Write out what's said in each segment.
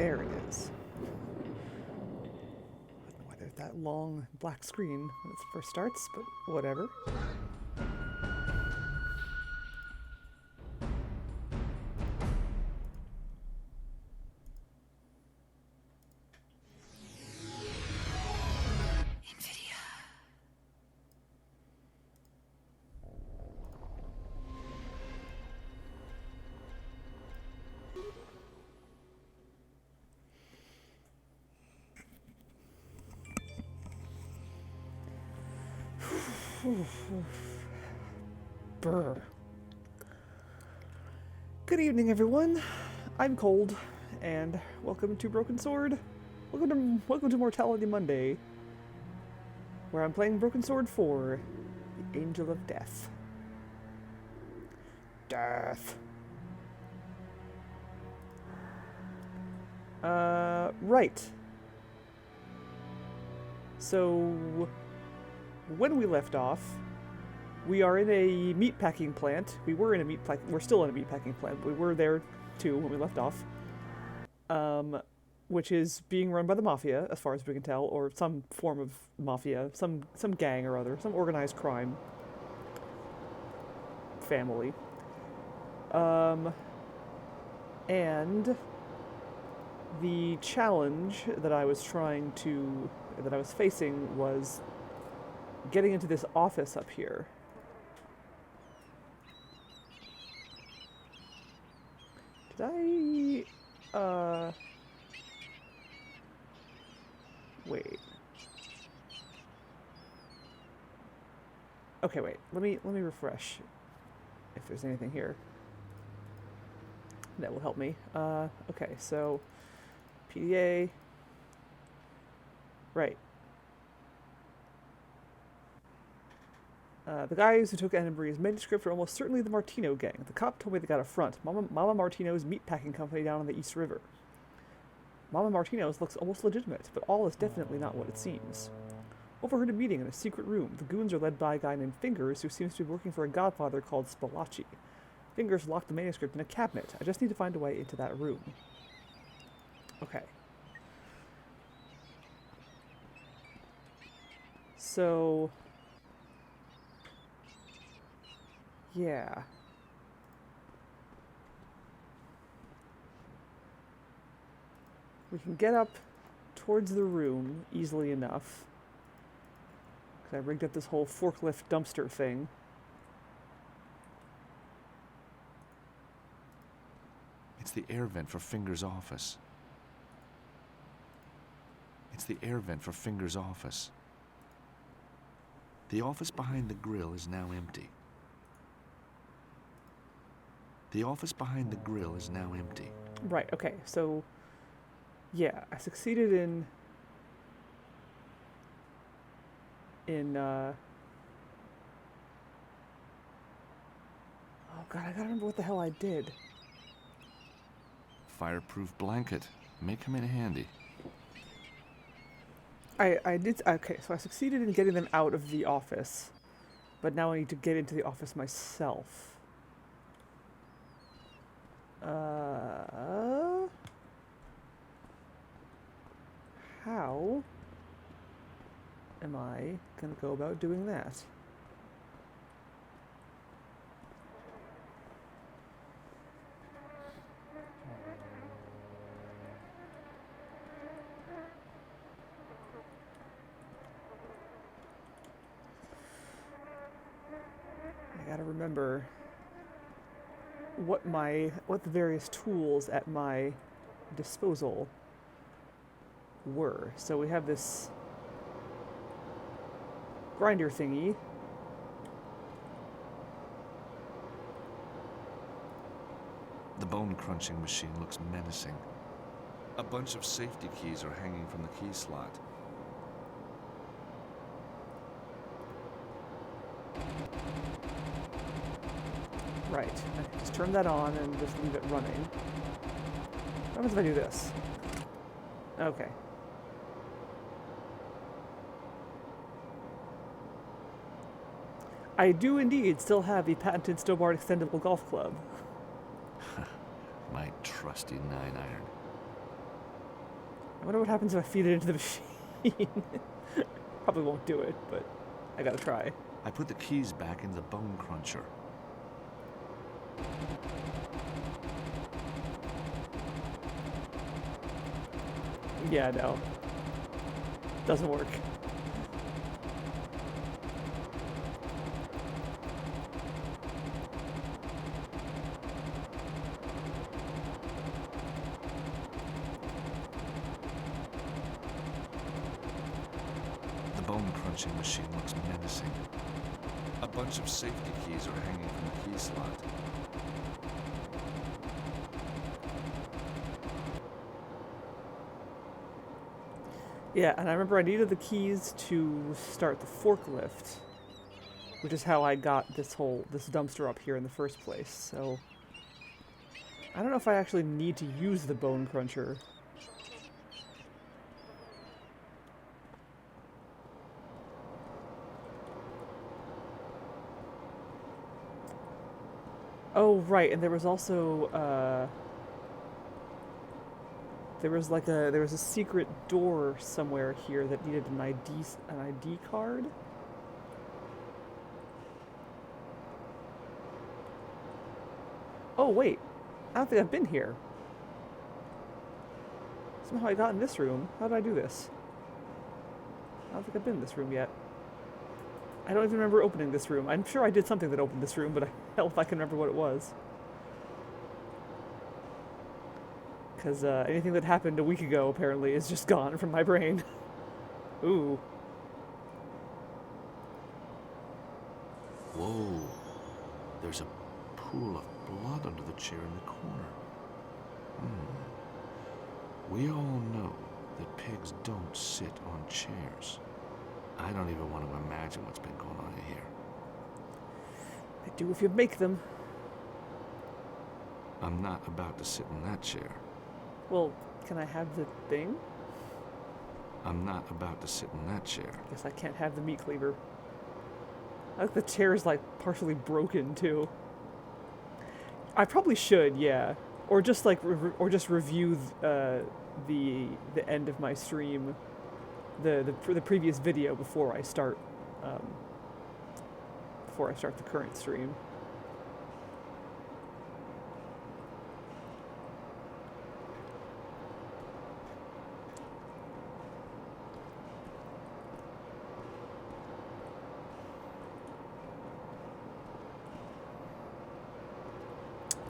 There it is. I don't know why there's that long black screen when it first starts, but whatever. Brr. Good evening, everyone. I'm Cold, and welcome to Broken Sword. Welcome to Mortality Monday, where I'm playing Broken Sword 4, the Angel of Death. Death. Right. So, when we left off, we are in a meatpacking plant. We're still in a meatpacking plant, but we were there too when we left off. Which is being run by the mafia, as far as we can tell, or some form of mafia, some gang or other, some organized crime family. And the challenge that I was facing was getting into this office up here. Did I, wait. Okay, wait. Let me refresh if there's anything here that will help me. Okay, so PDA. Right. The guys who took Anna Marie's manuscript are almost certainly the Martino gang. The cop told me they got a front. Mama Martino's meatpacking company down on the East River. Mama Martino's looks almost legitimate, but all is definitely not what it seems. Overheard a meeting in a secret room. The goons are led by a guy named Fingers, who seems to be working for a godfather called Spalacci. Fingers locked the manuscript in a cabinet. I just need to find a way into that room. Okay. So... yeah. We can get up towards the room easily enough. Because I rigged up this whole forklift dumpster thing. It's the air vent for Fingers' office. It's the air vent for Fingers' office. The office behind the grill is now empty. The office behind the grill is now empty. Right, okay, so... yeah, I succeeded in... oh god, I gotta remember what the hell I did. Fireproof blanket. May come in handy. I did... okay, so I succeeded in getting them out of the office. But now I need to get into the office myself. How am I gonna go about doing that? I gotta remember what the various tools at my disposal were. So we have this grinder thingy. The bone crunching machine looks menacing. A bunch of safety keys are hanging from the key slot. Right. I just turn that on and just leave it running. What happens if I do this? Okay. I do indeed still have the patented Stobart Extendable Golf Club. My trusty 9-iron. I wonder what happens if I feed it into the machine. Probably won't do it, but I gotta try. I put the keys back in the bone cruncher. Yeah, no. Doesn't work. The bone crunching machine looks menacing. A bunch of safety keys are hanging from the key slot. Yeah, and I remember I needed the keys to start the forklift, which is how I got this dumpster up here in the first place. So I don't know if I actually need to use the bone cruncher. Oh, right, and there was also, there was a secret door somewhere here that needed an ID card. Oh, wait. I don't think I've been here. Somehow I got in this room. How did I do this? I don't think I've been in this room yet. I don't even remember opening this room. I'm sure I did something that opened this room, but hell if I can remember what it was. Because anything that happened a week ago, apparently, is just gone from my brain. Ooh. Whoa. There's a pool of blood under the chair in the corner. We all know that pigs don't sit on chairs. I don't even want to imagine what's been going on in here. They do if you make them. I'm not about to sit in that chair. Well, can I have the thing? I'm not about to sit in that chair. Guess I can't have the meat cleaver. I think the chair is, like, partially broken, too. I probably should, yeah. Or just, like, review the end of my stream, the previous video before I start the current stream.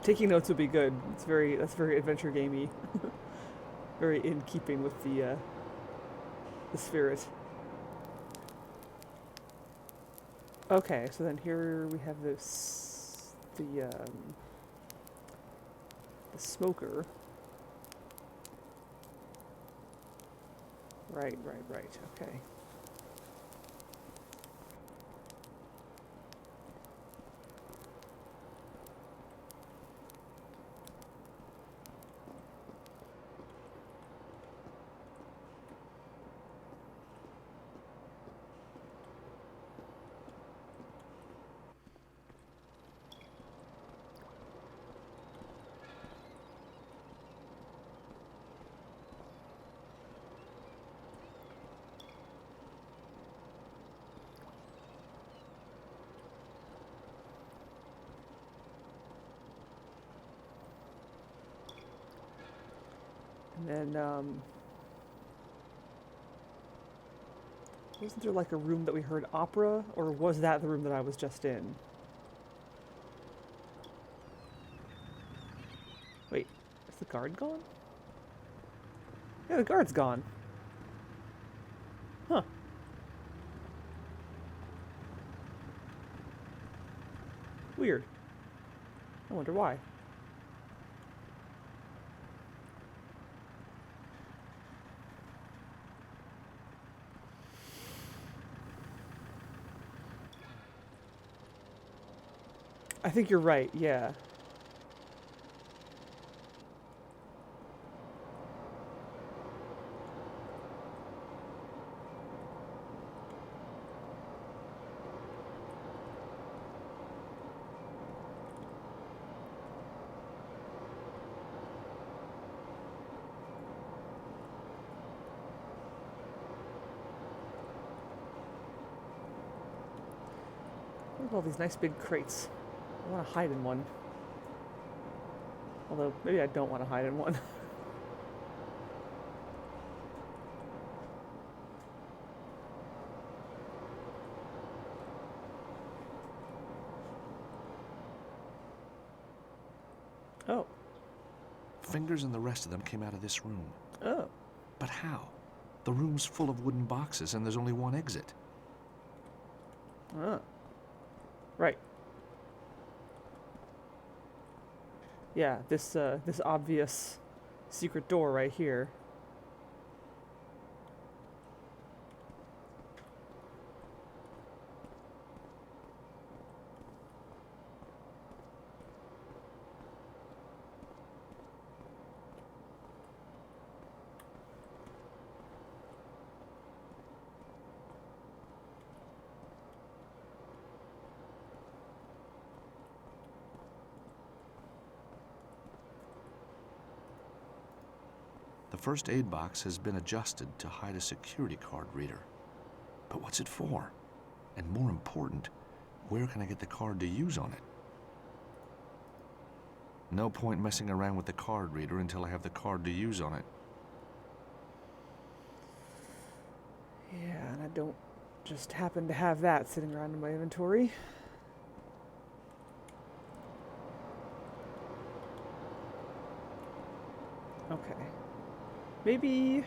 Taking notes would be good. That's very adventure gamey. Very in keeping with the spirit. Okay, so then here we have the smoker. Right, okay. And then, wasn't there like a room that we heard opera, or was that the room that I was just in? Wait, is the guard gone? Yeah, the guard's gone. Huh. Weird. I wonder why. I think you're right, yeah. Look at all these nice big crates. I want to hide in one. Although, maybe I don't want to hide in one. Oh. Fingers and the rest of them came out of this room. Oh. But how? The room's full of wooden boxes and there's only one exit. Ah. Right. Yeah, this obvious secret door right here. The first aid box has been adjusted to hide a security card reader. But what's it for? And more important, where can I get the card to use on it? No point messing around with the card reader until I have the card to use on it. Yeah, and I don't just happen to have that sitting around in my inventory. Okay. Maybe,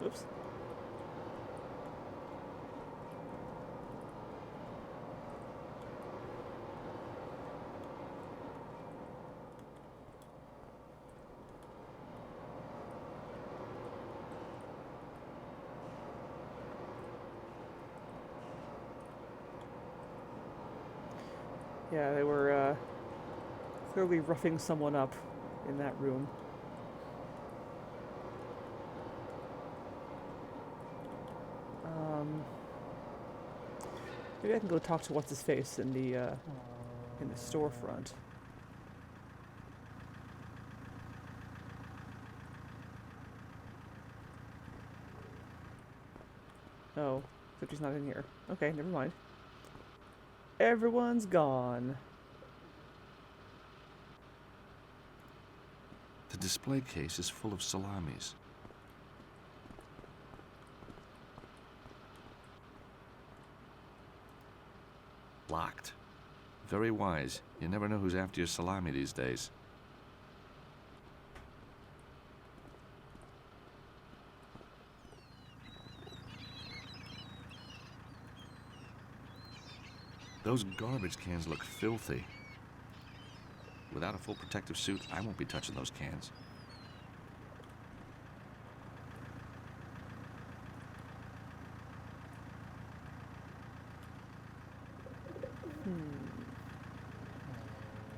Oops. Yeah, they were, clearly roughing someone up in that room. Maybe I can go talk to what's-his-face in the storefront. Oh, except he's not in here. Okay, never mind. Everyone's gone. The display case is full of salamis. Locked. Very wise. You never know who's after your salami these days. Those garbage cans look filthy. Without a full protective suit, I won't be touching those cans.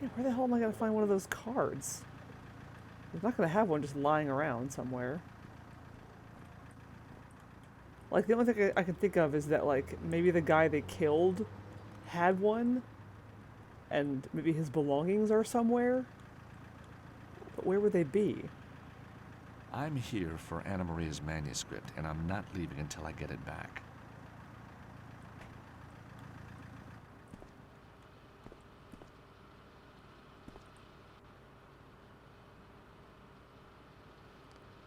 Yeah, where the hell am I going to find one of those cards? I'm not going to have one just lying around somewhere. Like, the only thing I can think of is that, like, maybe the guy they killed had one, and maybe his belongings are somewhere? But where would they be? I'm here for Anna Maria's manuscript, and I'm not leaving until I get it back.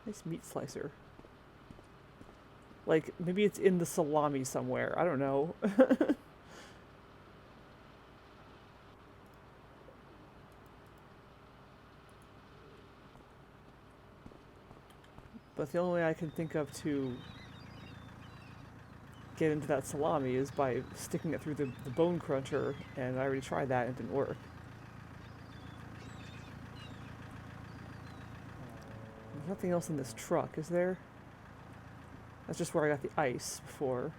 Nice meat slicer. Like, maybe it's in the salami somewhere. I don't know. But the only way I can think of to get into that salami is by sticking it through the bone cruncher, and I already tried that and it didn't work. There's nothing else in this truck, is there? That's just where I got the ice before.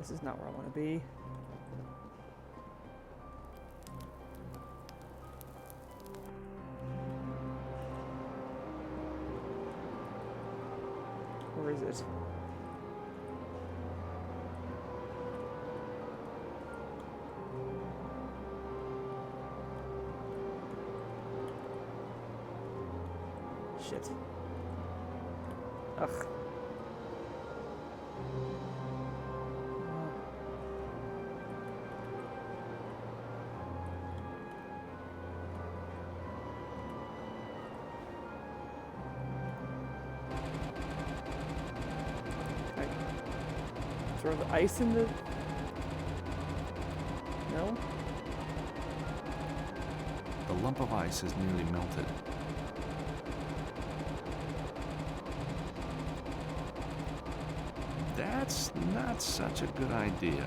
This is not where I want to be. Where is it? Shit. Ugh. Okay. Throw the ice in the... No? The lump of ice has nearly melted. That's not such a good idea.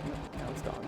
No, now it's gone.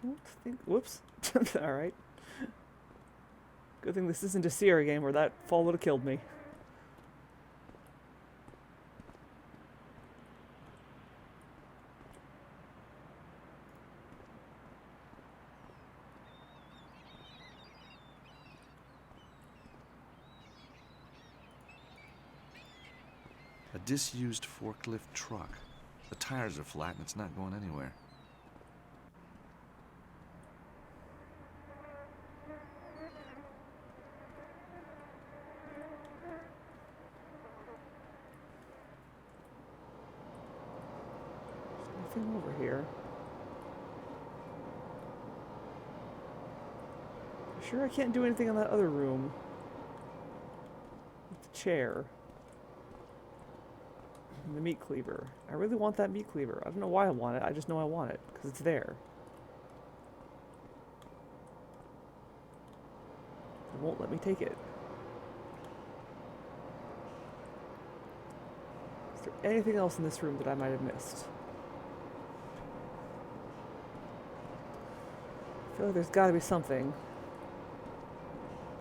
Don't think... Whoops. Alright. Good thing this isn't a Sierra game where that fall would have killed me. A disused forklift truck. The tires are flat and it's not going anywhere. There's nothing over here. You sure I can't do anything in that other room? With the chair. And the meat cleaver. I really want that meat cleaver. I don't know why I want it, I just know I want it, because it's there. It won't let me take it. Is there anything else in this room that I might have missed? I feel like there's gotta be something.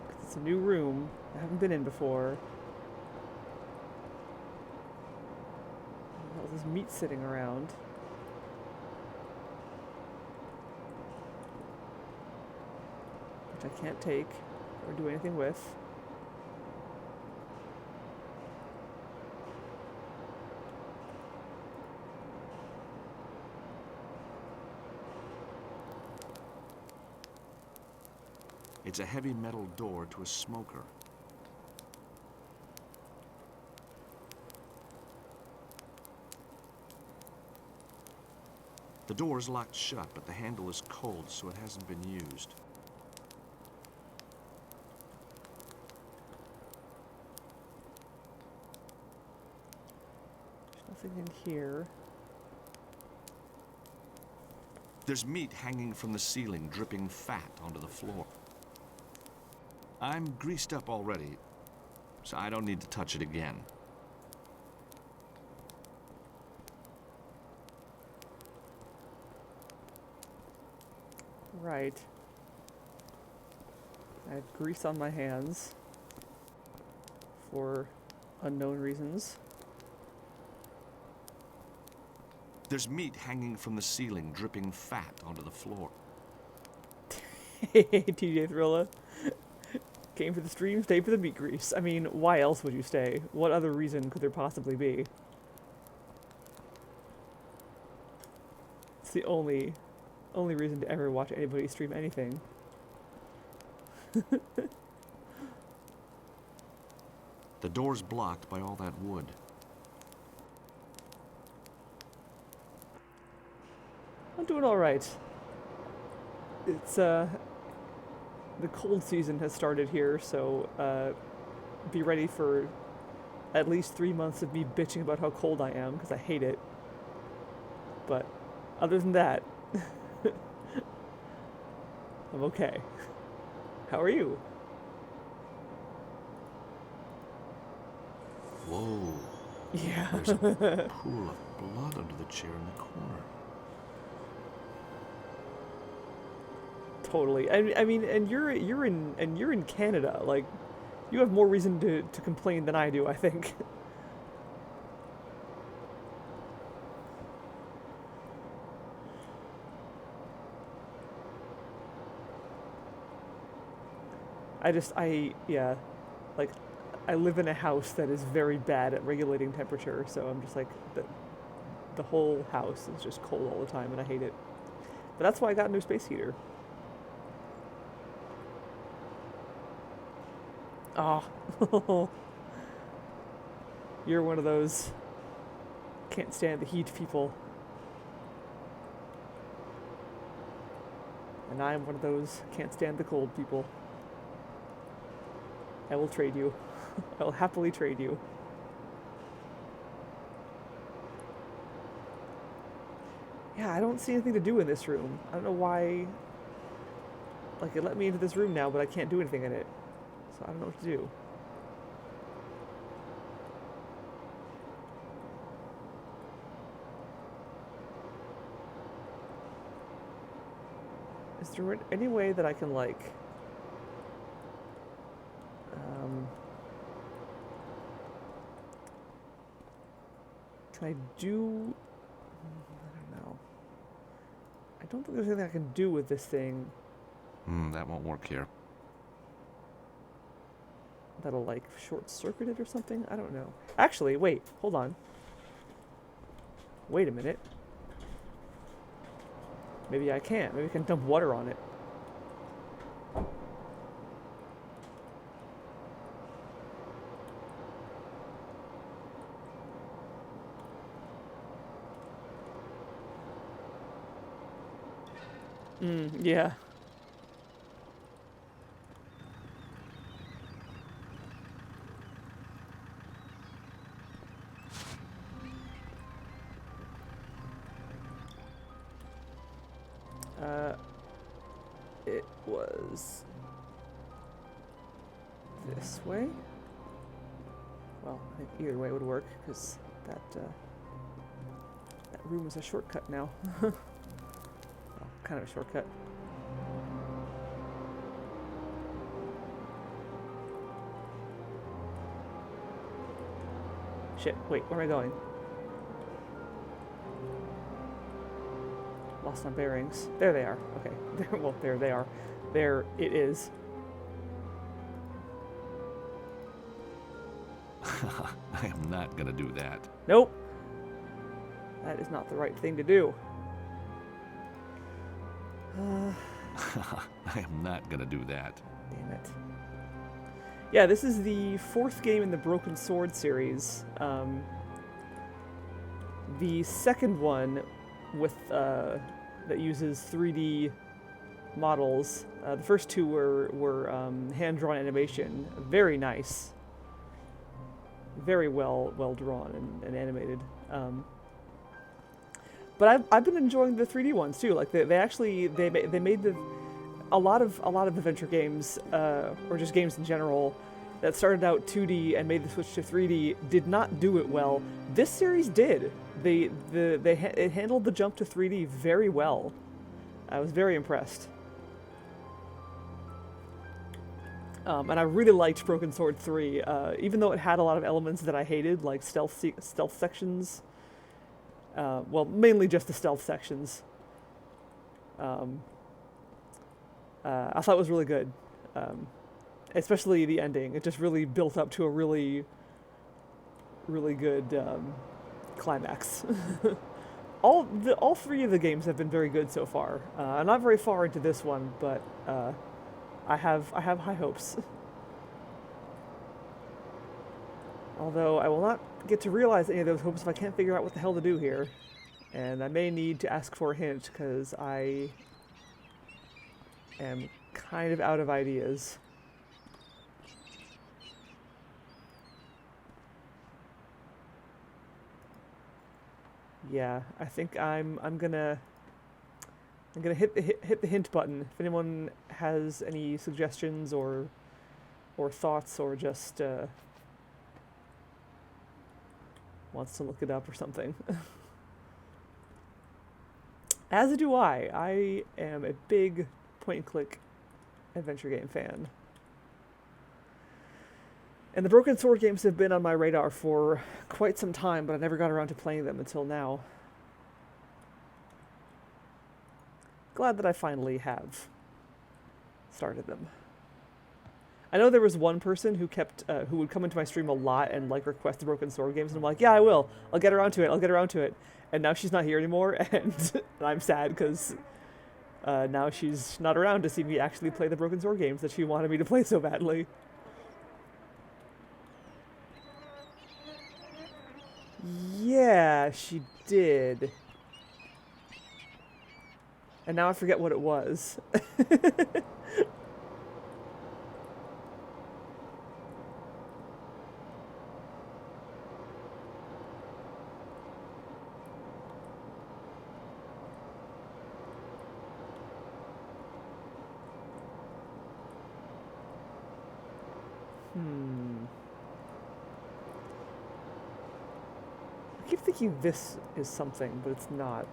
'Cause it's a new room I haven't been in before. All this meat sitting around. Which I can't take or do anything with. It's a heavy metal door to a smoker. The door is locked shut, but the handle is cold, so it hasn't been used. There's nothing in here. There's meat hanging from the ceiling, dripping fat onto the floor. I'm greased up already, so I don't need to touch it again. Right. I have grease on my hands. For unknown reasons. There's meat hanging from the ceiling, dripping fat onto the floor. Hey, TJ Thrilla. Came for the stream, stayed for the meat grease. I mean, why else would you stay? What other reason could there possibly be? It's the only reason to ever watch anybody stream anything. The door's blocked by all that wood. I'm doing all right. It's the cold season has started here, so be ready for at least 3 months of me bitching about how cold I am, because I hate it. But other than that, I'm okay. How are you? Whoa. Yeah. There's a pool of blood under the chair in the corner. Totally. I mean, and you're in Canada. Like, you have more reason to complain than I do, I think. Yeah, like, I live in a house that is very bad at regulating temperature, so I'm just like, the whole house is just cold all the time, and I hate it. But that's why I got a new space heater. Oh. You're one of those can't stand the heat people. And I'm one of those can't stand the cold people. I will trade you. I will happily trade you. Yeah, I don't see anything to do in this room. I don't know why. Like, it let me into this room now, but I can't do anything in it. So I don't know what to do. Is there any way that I can, like... Can I do... I don't know. I don't think there's anything I can do with this thing That won't work here. that'll, like, short-circuit it or something? I don't know. Actually, wait. Hold on. Wait a minute. Maybe I can. Maybe I can dump water on it. Yeah. It was this way. Well, I think either way would work, because that room is a shortcut now. Well, kind of a shortcut. Shit, wait, where am I going? Lost my bearings. There they are. Okay. Well, there they are. There it is. I am not gonna do that. Nope. That is not the right thing to do. I am not gonna do that. Damn it. Yeah, this is the 4th game in the Broken Sword series. The second one with that uses 3D models. The first two were hand-drawn animation. Very nice. Very well drawn and animated. But I've been enjoying the 3D ones too. Like they made a lot of adventure games or just games in general that started out 2D and made the switch to 3D did not do it well. This series did. It handled the jump to 3D very well. I was very impressed. And I really liked Broken Sword 3, even though it had a lot of elements that I hated, like stealth sections. Well, mainly just the stealth sections. I thought it was really good. Especially the ending. It just really built up to a really, really good climax. All three of the games have been very good so far. I'm not very far into this one, but I have high hopes. Although I will not get to realize any of those hopes if I can't figure out what the hell to do here. And I may need to ask for a hint, because I am kind of out of ideas. Yeah, I think I'm gonna hit the hint button. If anyone has any suggestions or thoughts or just wants to look it up or something. As do I. I am a big point-and-click adventure game fan. And the Broken Sword games have been on my radar for quite some time, but I never got around to playing them until now. Glad that I finally have started them. I know there was one person who kept, who would come into my stream a lot and like request the Broken Sword games, and I'm like, yeah, I will. I'll get around to it. I'll get around to it. And now she's not here anymore, and I'm sad because now she's not around to see me actually play the Broken Sword games that she wanted me to play so badly. Yeah, she did. And now I forget what it was. I keep thinking this is something, but it's not.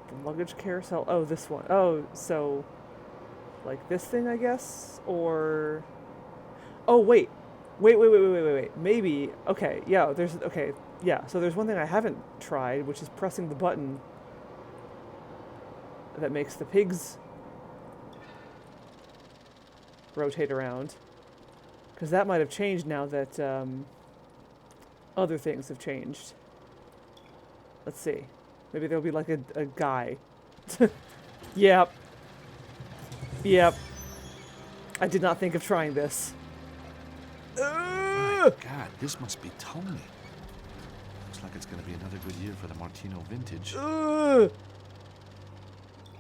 The luggage carousel. Oh, this one. Oh, so like this thing, I guess? Or oh, wait. Wait. Maybe. Okay, yeah, okay. Yeah, so there's one thing I haven't tried, which is pressing the button that makes the pigs rotate around. Because that might have changed now that other things have changed. Let's see. Maybe there'll be like a guy. Yep. Yep. I did not think of trying this. My God, this must be Tony. Looks like it's going to be another good year for the Martino vintage. Oh,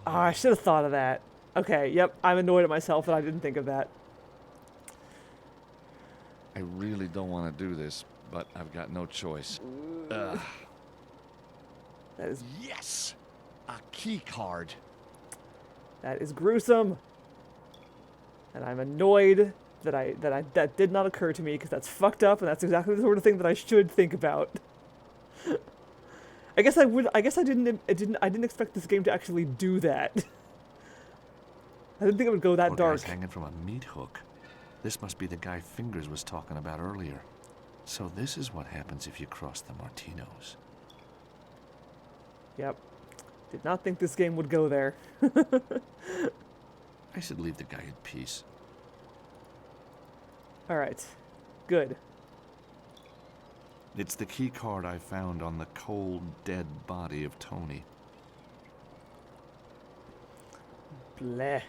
I should have thought of that. Okay, yep. I'm annoyed at myself that I didn't think of that. I really don't want to do this, but I've got no choice. That is Yes! A key card. That is gruesome. And I'm annoyed that did not occur to me because that's fucked up and that's exactly the sort of thing that I should think about. I guess I didn't expect this game to actually do that. I didn't think it would go that Poor dark. guy's hanging from a meat hook. This must be the guy Fingers was talking about earlier. So this is what happens if you cross the Martinos. Yep. Did not think this game would go there. I should leave the guy in peace. Alright. Good. It's the key card I found on the cold, dead body of Tony. Bleh.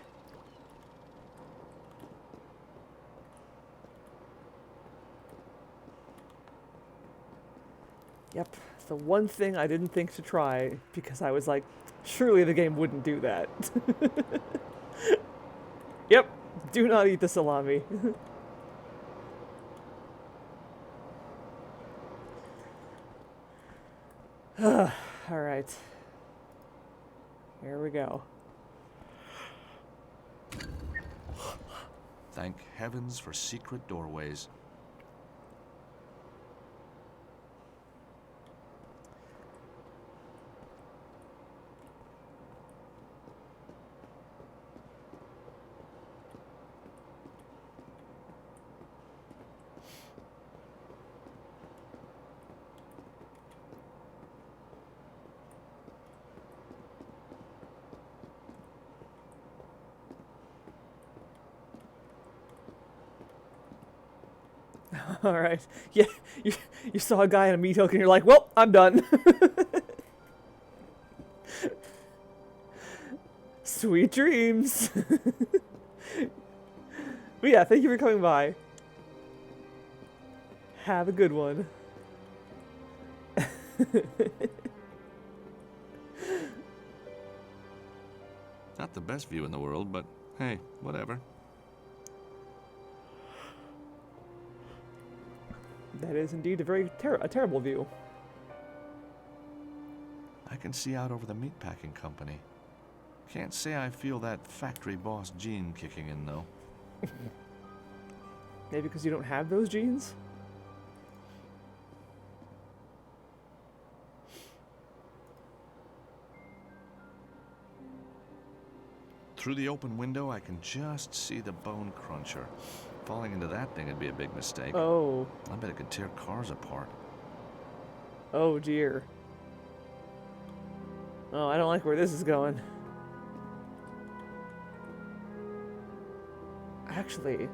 Yep, the one thing I didn't think to try because I was like, surely the game wouldn't do that. Yep, do not eat the salami. Alright. Here we go. Thank heavens for secret doorways. Alright. Yeah, you saw a guy in a meat hook and you're like, well, I'm done. Sweet dreams. But yeah, thank you for coming by. Have a good one. Not the best view in the world, but hey, whatever. That is indeed a very terrible view. I can see out over the meatpacking company. Can't say I feel that factory boss gene kicking in, though. Maybe because you don't have those genes? Through the open window, I can just see the bone cruncher. Falling into that thing would be a big mistake. Oh. I bet it could tear cars apart. Oh dear. Oh, I don't like where this is going. Actually...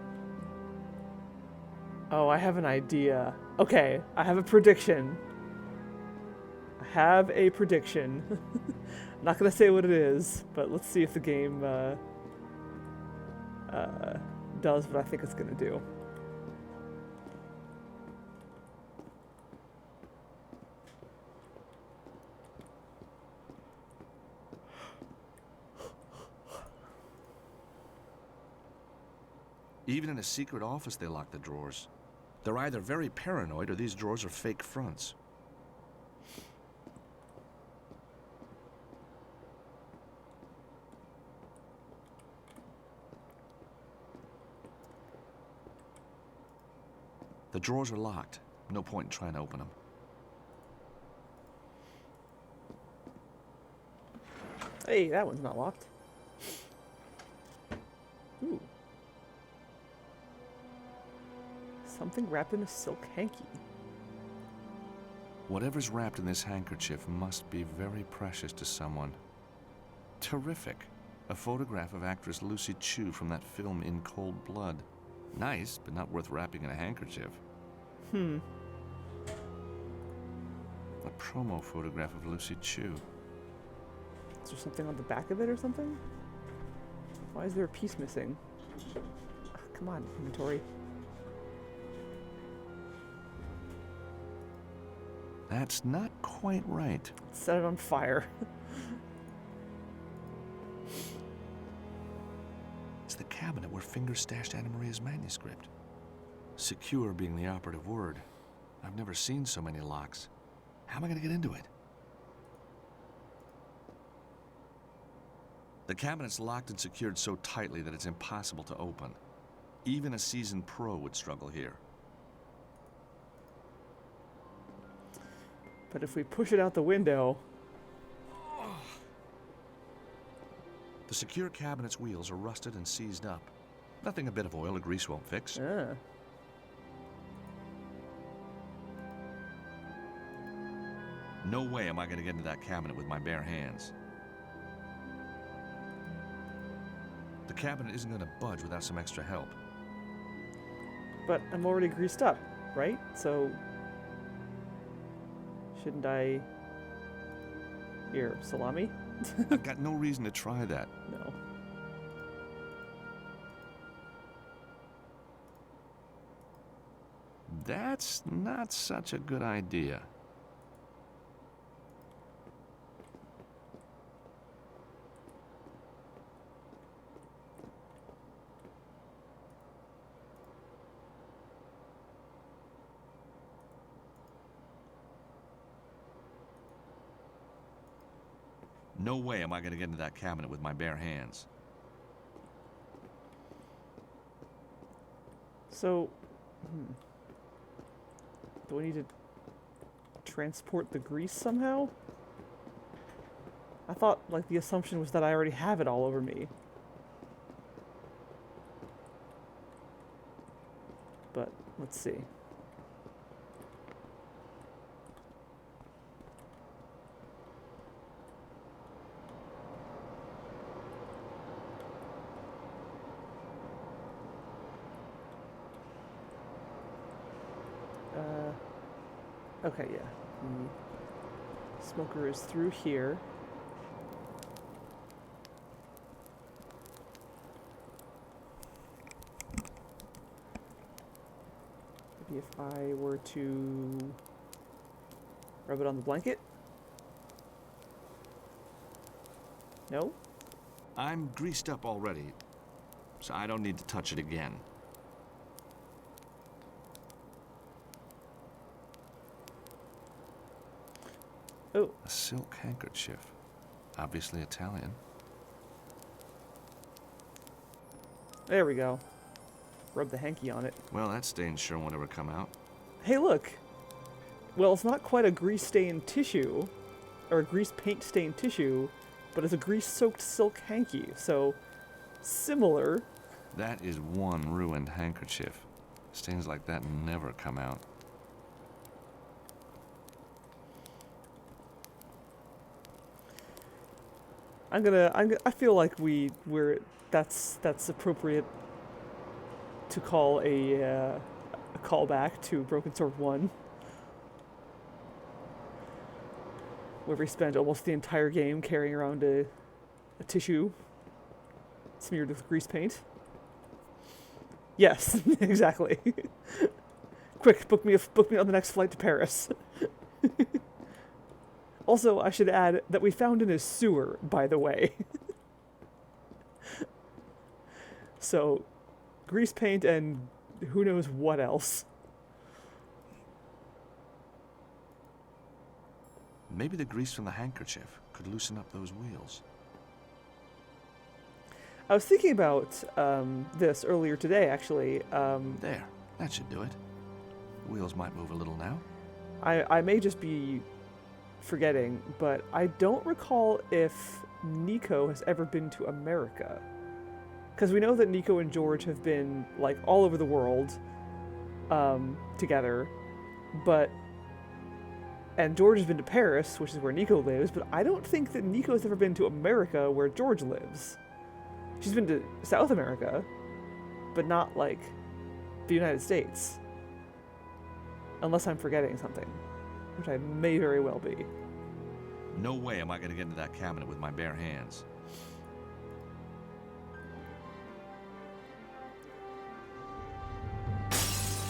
Oh, I have an idea. Okay, I have a prediction. I'm not gonna say what it is, but let's see if the game does what I think it's gonna do. Even in a secret office, they lock the drawers. They're either very paranoid or these drawers are fake fronts. The drawers are locked. No point in trying to open them. Hey, that one's not locked. Ooh. Something wrapped in a silk hanky. Whatever's wrapped in this handkerchief must be very precious to someone. Terrific. A photograph of actress Lucy Chu from that film In Cold Blood. Nice, but not worth wrapping in a handkerchief. A promo photograph of Lucy Chu. Is there something on the back of it or something? Why is there a piece missing? Ugh, come on, inventory. That's not quite right. Set it on fire. It's the cabinet where Finger stashed Anna Maria's manuscript. Secure being the operative word. I've never seen so many locks. How am I going to get into it? The cabinet's locked and secured so tightly that it's impossible to open. Even a seasoned pro would struggle here. But if we push it out the window... The secure cabinet's wheels are rusted and seized up. Nothing a bit of oil or grease won't fix. No way am I going to get into that cabinet with my bare hands. The cabinet isn't going to budge without some extra help. But I'm already greased up, right? So... Shouldn't I... Here, salami? I've got no reason to try that. No. That's not such a good idea. No way am I going to get into that cabinet with my bare hands. So... Do I need to transport the grease somehow? I thought, like, the assumption was that I already have it all over me. But, let's see. Okay, yeah. The smoker is through here. Maybe if I were to rub it on the blanket? No? I'm greased up already, so I don't need to touch it again. Oh, A silk handkerchief. Obviously Italian. there we go. Rub the hanky on it. Well, that stain sure won't ever come out. Hey, look! Well, it's not quite a grease-stained tissue, or a grease paint-stained tissue, but it's a grease-soaked silk hanky, so similar. That is one ruined handkerchief. Stains like that never come out. I feel like that's appropriate to call a callback to Broken Sword 1, where we spent almost the entire game carrying around a tissue smeared with grease paint. Yes, exactly. Quick, book me on the next flight to Paris. Also, I should add that we found in a sewer, by the way. So, grease paint and who knows what else. Maybe the grease from the handkerchief could loosen up those wheels. I was thinking about this earlier today, actually. There, that should do it. Wheels might move a little now. I may just be forgetting, but I don't recall if Nico has ever been to America. Because we know that Nico and George have been, like, all over the world together, and George has been to Paris, which is where Nico lives, but I don't think that Nico's ever been to America, where George lives. She's been to South America, but not, like, the United States. Unless I'm forgetting something, which I may very well be. No way am I going to get into that cabinet with my bare hands.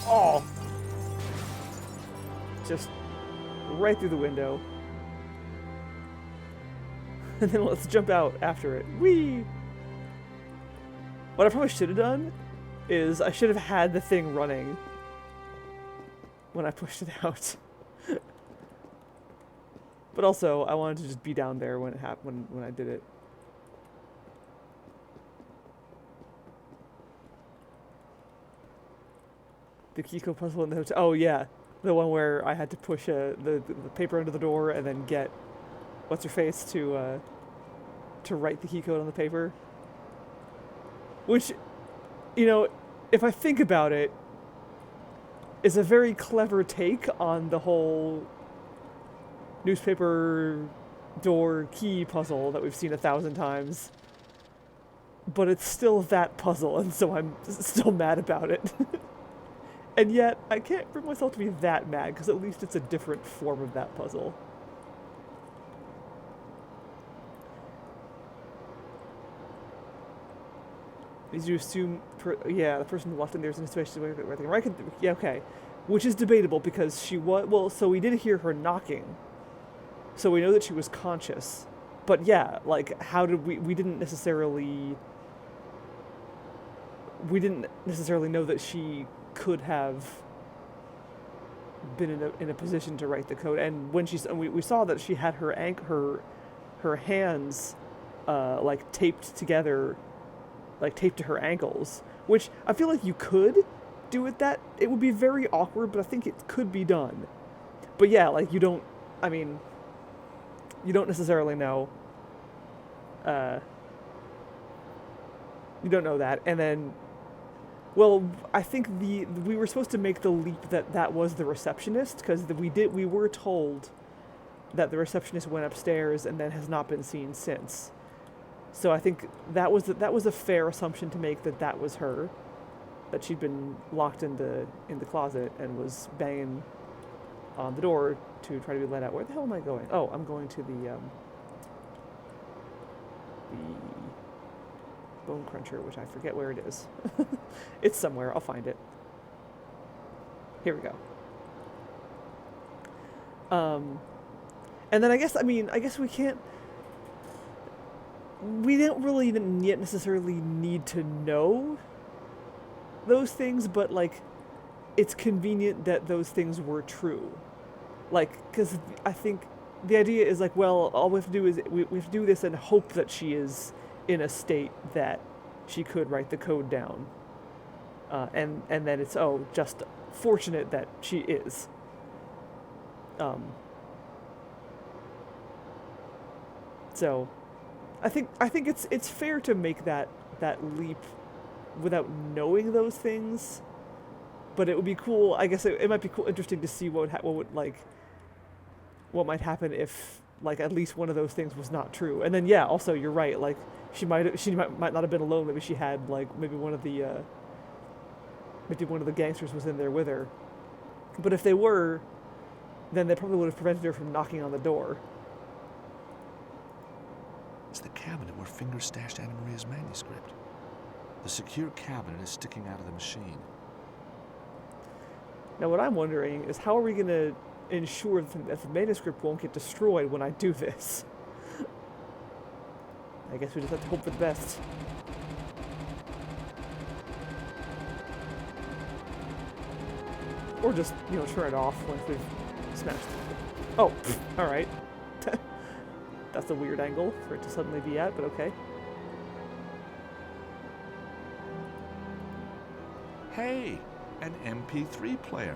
Oh! Just right through the window. And then let's jump out after it. Whee! What I probably should have done is I should have had the thing running when I pushed it out. But also, I wanted to just be down there when it happened, when I did it. The Kiko puzzle in the hotel. Oh yeah, the one where I had to push the paper under the door and then get what's her face to write the key code on the paper. Which, you know, if I think about it, is a very clever take on the whole newspaper door key puzzle that we've seen 1,000 times. But it's still that puzzle, and so I'm still mad about it. And yet, I can't bring myself to be that mad, because at least it's a different form of that puzzle. Did you assume, yeah, the person left in there is in a situation where they right? Yeah, okay. Which is debatable, because she was, well, so we did hear her knocking. So we know that she was conscious. But yeah, like, how did we didn't necessarily know that she could have been in a position to write the code. And when we saw that she had her hands like taped together, like taped to her ankles, which I feel like you could do it. That it would be very awkward, but I think it could be done. But yeah, like you don't necessarily know. You don't know that, and then, well, I think we were supposed to make the leap that was the receptionist, because we were told that the receptionist went upstairs and then has not been seen since. So I think that was a fair assumption to make, that was her, that she'd been locked in the closet and was banging on the door to try to be let out. Where the hell am I going? Oh, I'm going to the Bone Cruncher, which I forget where it is. It's somewhere. I'll find it. Here we go. And then I guess we don't really even yet necessarily need to know those things, but like, it's convenient that those things were true. Like, because I think the idea is like, well, all we have to do is we have to do this and hope that she is in a state that she could write the code down. And then it's, oh, just fortunate that she is. So, I think it's fair to make that leap without knowing those things, but it would be cool. I guess it might be cool, interesting to see what might happen if like at least one of those things was not true. And then yeah, also you're right. Like she might not have been alone. Maybe she had like maybe one of the gangsters was in there with her. But if they were, then they probably would have prevented her from knocking on the door. It's the cabinet where Fingers stashed Anna Maria's manuscript. The secure cabinet is sticking out of the machine. Now what I'm wondering is how are we going to ensure that the manuscript won't get destroyed when I do this? I guess we just have to hope for the best. Or just, turn it off once we've smashed it. Oh, alright. That's a weird angle for it to suddenly be at, but okay. Hey, an MP3 player.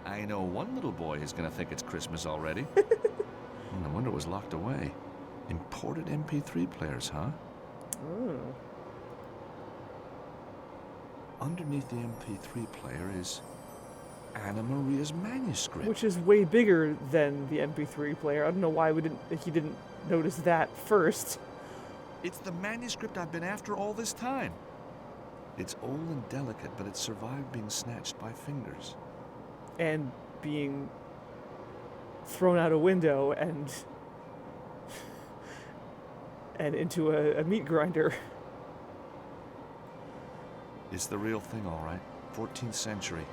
I know one little boy is going to think it's Christmas already. No wonder it was locked away. Imported MP3 players, huh? Oh. Underneath the MP3 player is Anna Maria's manuscript. Which is way bigger than the MP3 player. I don't know why he didn't notice that first. It's the manuscript I've been after all this time. It's old and delicate, but it survived being snatched by Fingers. And being thrown out a window and into a meat grinder. It's the real thing, all right. 14th century.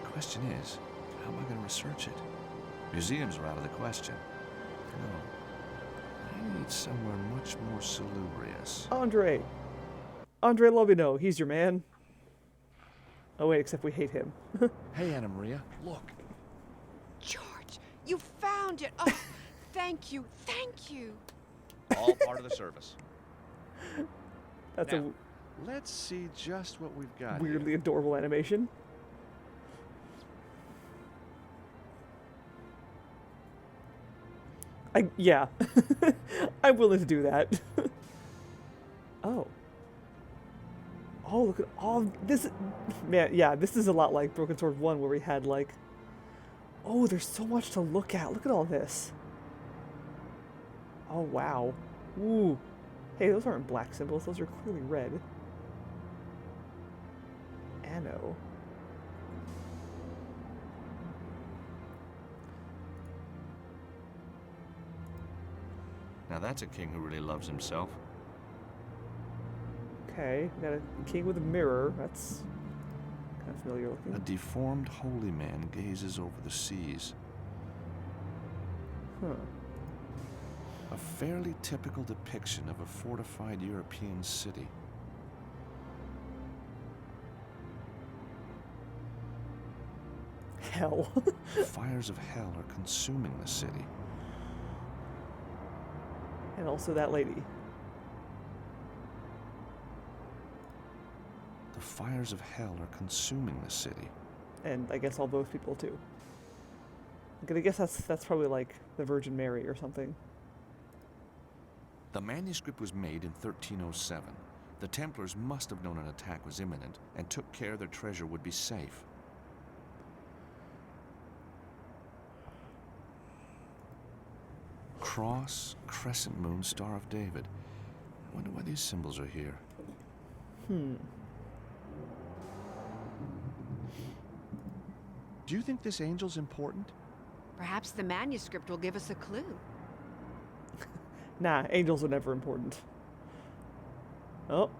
Question is, how am I going to research it? Museums are out of the question. No. I need somewhere much more salubrious. Andre Lobino, he's your man. Oh wait, except we hate him. Hey, Anna Maria, look. George, you found it. Oh, thank you. All part of the service. That's Now, let's see just what we've got a weirdly here. adorable animation. Yeah. I'm willing to do that. Oh. Oh, look at all this. Man, yeah, this is a lot like Broken Sword 1 where we had like... Oh, there's so much to look at. Look at all this. Oh, wow. Ooh. Hey, those aren't black symbols. Those are clearly red. Anno. Now that's a king who really loves himself. Okay, got a king with a mirror. That's kind of familiar A looking. deformed holy man gazes over the seas. Huh. A fairly typical depiction of a fortified European city. Hell. Fires of hell are consuming the city. And also that lady. The fires of hell are consuming the city. And I guess all those people too. I'm gonna guess that's probably like the Virgin Mary or something. The manuscript was made in 1307. The Templars must have known an attack was imminent and took care their treasure would be safe. Cross, crescent moon, Star of David. I wonder why these symbols are here. Do you think this angel's important? Perhaps the manuscript will give us a clue. Nah, angels are never important. Oh.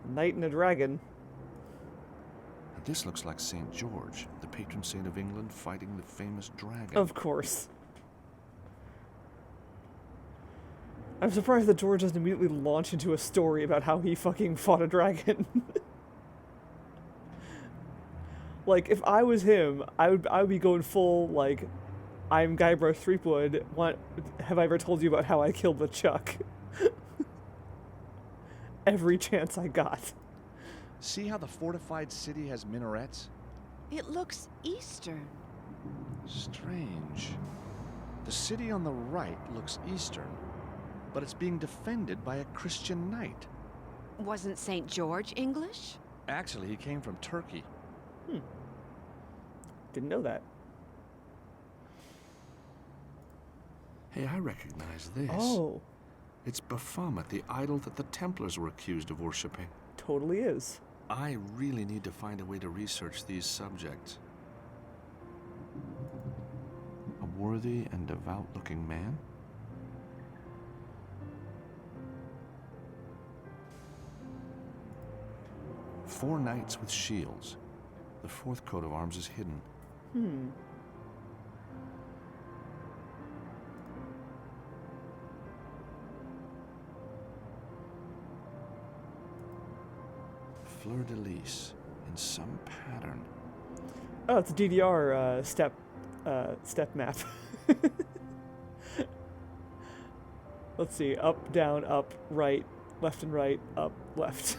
Knight and a dragon. And this looks like St. George, the patron saint of England, fighting the famous dragon. Of course. I'm surprised that George doesn't immediately launch into a story about how he fucking fought a dragon. Like, if I was him, I would be going full, like, I'm Guybrush Threepwood. Have I ever told you about how I killed LeChuck? Every chance I got. See how the fortified city has minarets? It looks Eastern. Strange. The city on the right looks Eastern, but it's being defended by a Christian knight. Wasn't St. George English? Actually, he came from Turkey. Didn't know that. Hey, I recognize this. Oh, It's Baphomet, the idol that the Templars were accused of worshipping. totally is. I really need to find a way to research these subjects. A worthy and devout-looking man? Four knights with shields. The fourth coat of arms is hidden. Fleur-de-lis in some pattern. Oh, it's a DDR step map. Let's see. Up, down, up, right, left and right, up, left.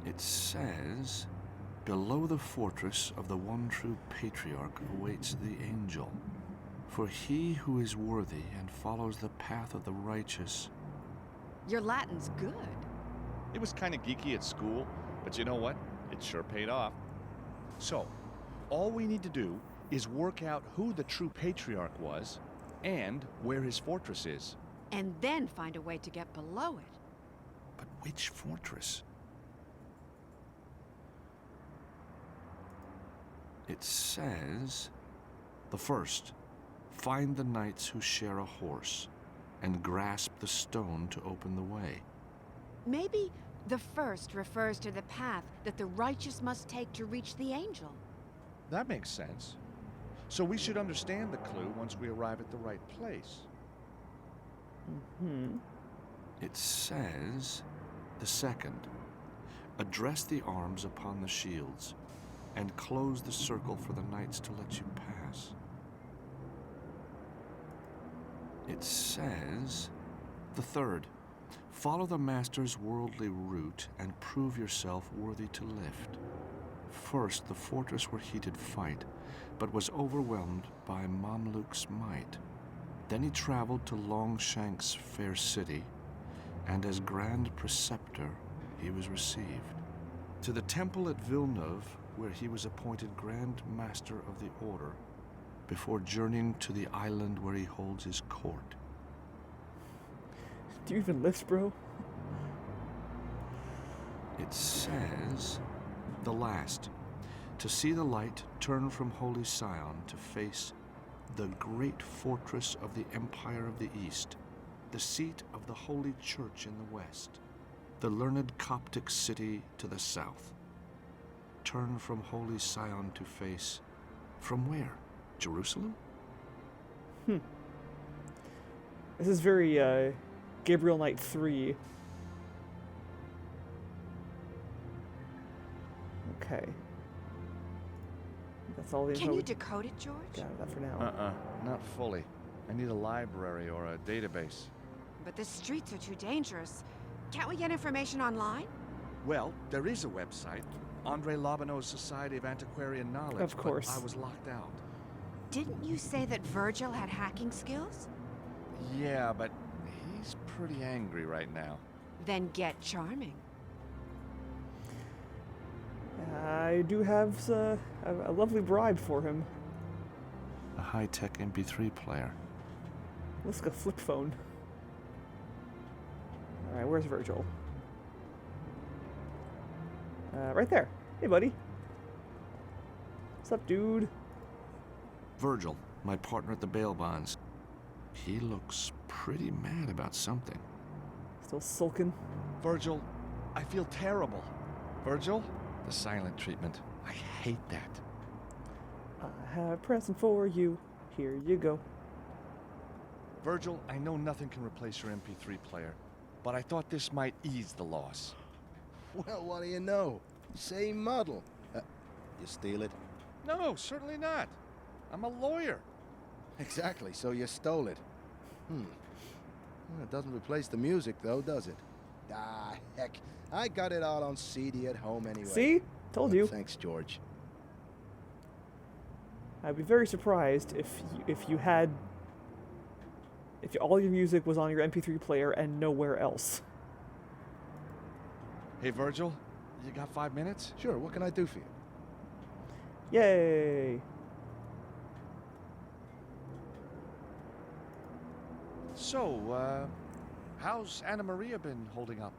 It says, below the fortress of the one true patriarch awaits the angel. For he who is worthy and follows the path of the righteous. Your Latin's good. It was kind of geeky at school, but you know what? It sure paid off. So, all we need to do is work out who the true patriarch was and where his fortress is. And then find a way to get below it. But which fortress? It says, the first, find the knights who share a horse and grasp the stone to open the way. Maybe the first refers to the path that the righteous must take to reach the angel. That makes sense. So we should understand the clue once we arrive at the right place. It says, the second, address the arms upon the shields and close the circle for the knights to let you pass. It says, the third, follow the master's worldly route and prove yourself worthy to lift. First, the fortress where he did fight, but was overwhelmed by Mamluk's might. Then he traveled to Longshank's fair city, and as Grand Preceptor he was received. To the temple at Villeneuve, where he was appointed Grand Master of the Order, before journeying to the island where he holds his court. Do you even lift, bro? It says, the last, to see the light turn from Holy Sion to face the great fortress of the Empire of the East, the seat of the Holy Church in the west, the learned Coptic city to the south. Turn from Holy Sion to face, from where? Jerusalem? This is very Gabriel Knight 3. Okay. That's all the info. Can you we decode it, George? got of that for now. Not fully. I need a library or a database. But the streets are too dangerous. Can't we get information online? Well, there is a website, Andre Lobineau's Society of Antiquarian Knowledge. Of course. But I was locked out. Didn't you say that Virgil had hacking skills? Yeah, but he's pretty angry right now. Then get charming. I do have a lovely bribe for him. A high-tech MP3 player. Let's go flip phone. Alright, where's Virgil? Right there. Hey, buddy. What's up, dude? Virgil, my partner at the bail bonds. He looks pretty mad about something. Still sulking? Virgil, I feel terrible. Virgil? The silent treatment. I hate that. I have a present for you. Here you go. Virgil, I know nothing can replace your MP3 player, but I thought this might ease the loss. Well, what do you know? Same model. You steal it? No, certainly not. I'm a lawyer. Exactly, so you stole it. Well, it doesn't replace the music, though, does it? Ah, heck. I got it all on CD at home anyway. See? Told you. Thanks, George. I'd be very surprised if all your music was on your MP3 player and nowhere else. Hey, Virgil, you got 5 minutes? Sure, what can I do for you? Yay! So, how's Anna Maria been holding up?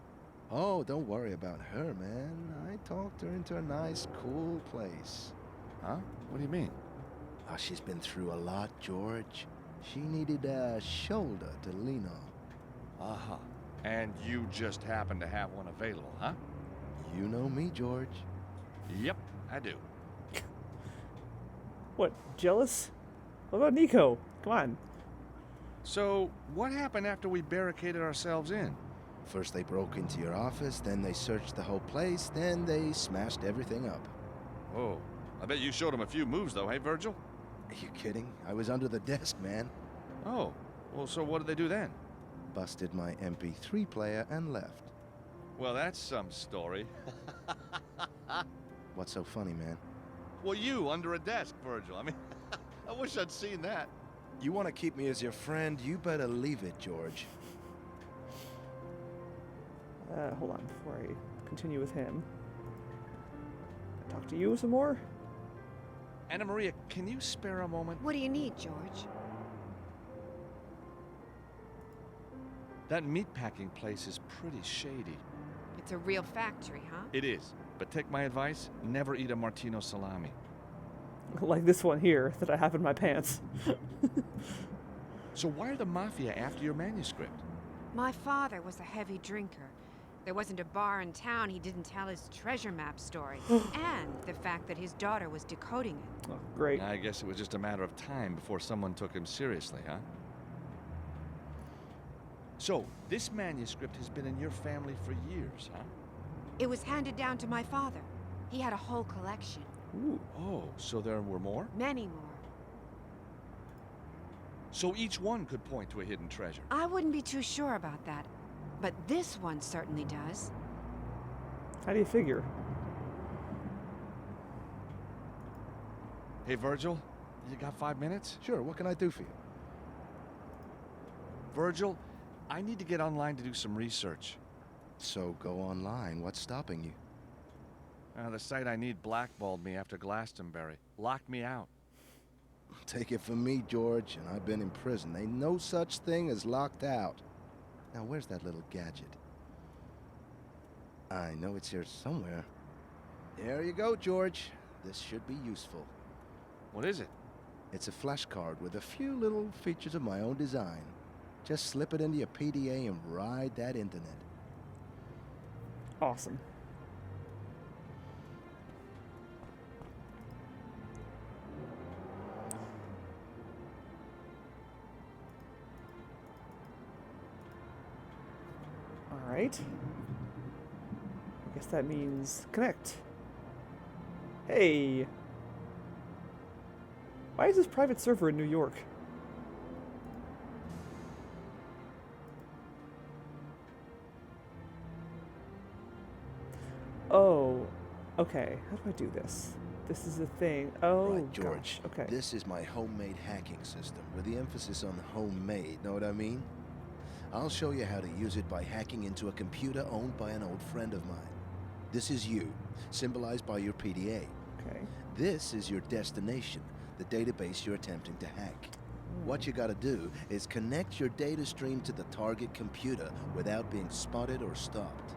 Oh, don't worry about her, man. I talked her into a nice, cool place. Huh? What do you mean? Oh, she's been through a lot, George. She needed a shoulder to lean on. Uh-huh. And you just happen to have one available, huh? You know me, George. Yep, I do. What, jealous? What about Nico? Come on. So, what happened after we barricaded ourselves in? First they broke into your office, then they searched the whole place, then they smashed everything up. Oh, I bet you showed them a few moves, though, hey, Virgil? Are you kidding? I was under the desk, man. Oh, well, so what did they do then? Busted my MP3 player and left. Well, that's some story. What's so funny, man? Well, you under a desk, Virgil. I mean, I wish I'd seen that. You want to keep me as your friend? You better leave it, George. Hold on, before I continue with him. Talk to you some more? Anna Maria, can you spare a moment? What do you need, George? That meatpacking place is pretty shady. It's a real factory, huh? It is. But take my advice, never eat a Martino salami. Like this one here that I have in my pants. So why are the Mafia after your manuscript? My father was a heavy drinker. There wasn't a bar in town he didn't tell his treasure map story. And the fact that his daughter was decoding it. Oh, great. I guess it was just a matter of time before someone took him seriously, huh? So, this manuscript has been in your family for years, huh? It was handed down to my father. He had a whole collection. Ooh. Oh, so there were more? Many more. So each one could point to a hidden treasure. I wouldn't be too sure about that. But this one certainly does. How do you figure? Hey, Virgil, you got 5 minutes? Sure, what can I do for you? Virgil, I need to get online to do some research. So go online. What's stopping you? The site I need blackballed me after Glastonbury. Locked me out. Take it from me, George, and I've been in prison. Ain't no such thing as locked out. Now, where's that little gadget? I know it's here somewhere. There you go, George. This should be useful. What is it? It's a flashcard with a few little features of my own design. Just slip it into your PDA and ride that internet. Awesome. Alright. I guess that means connect. Hey! Why is this private server in New York? Oh, okay. How do I do this? This is a thing. Oh, Right, George. gosh. Okay. This is my homemade hacking system, with the emphasis on homemade, know what I mean? I'll show you how to use it by hacking into a computer owned by an old friend of mine. This is you, symbolized by your PDA. Okay. This is your destination, the database you're attempting to hack. What you gotta do is connect your data stream to the target computer without being spotted or stopped.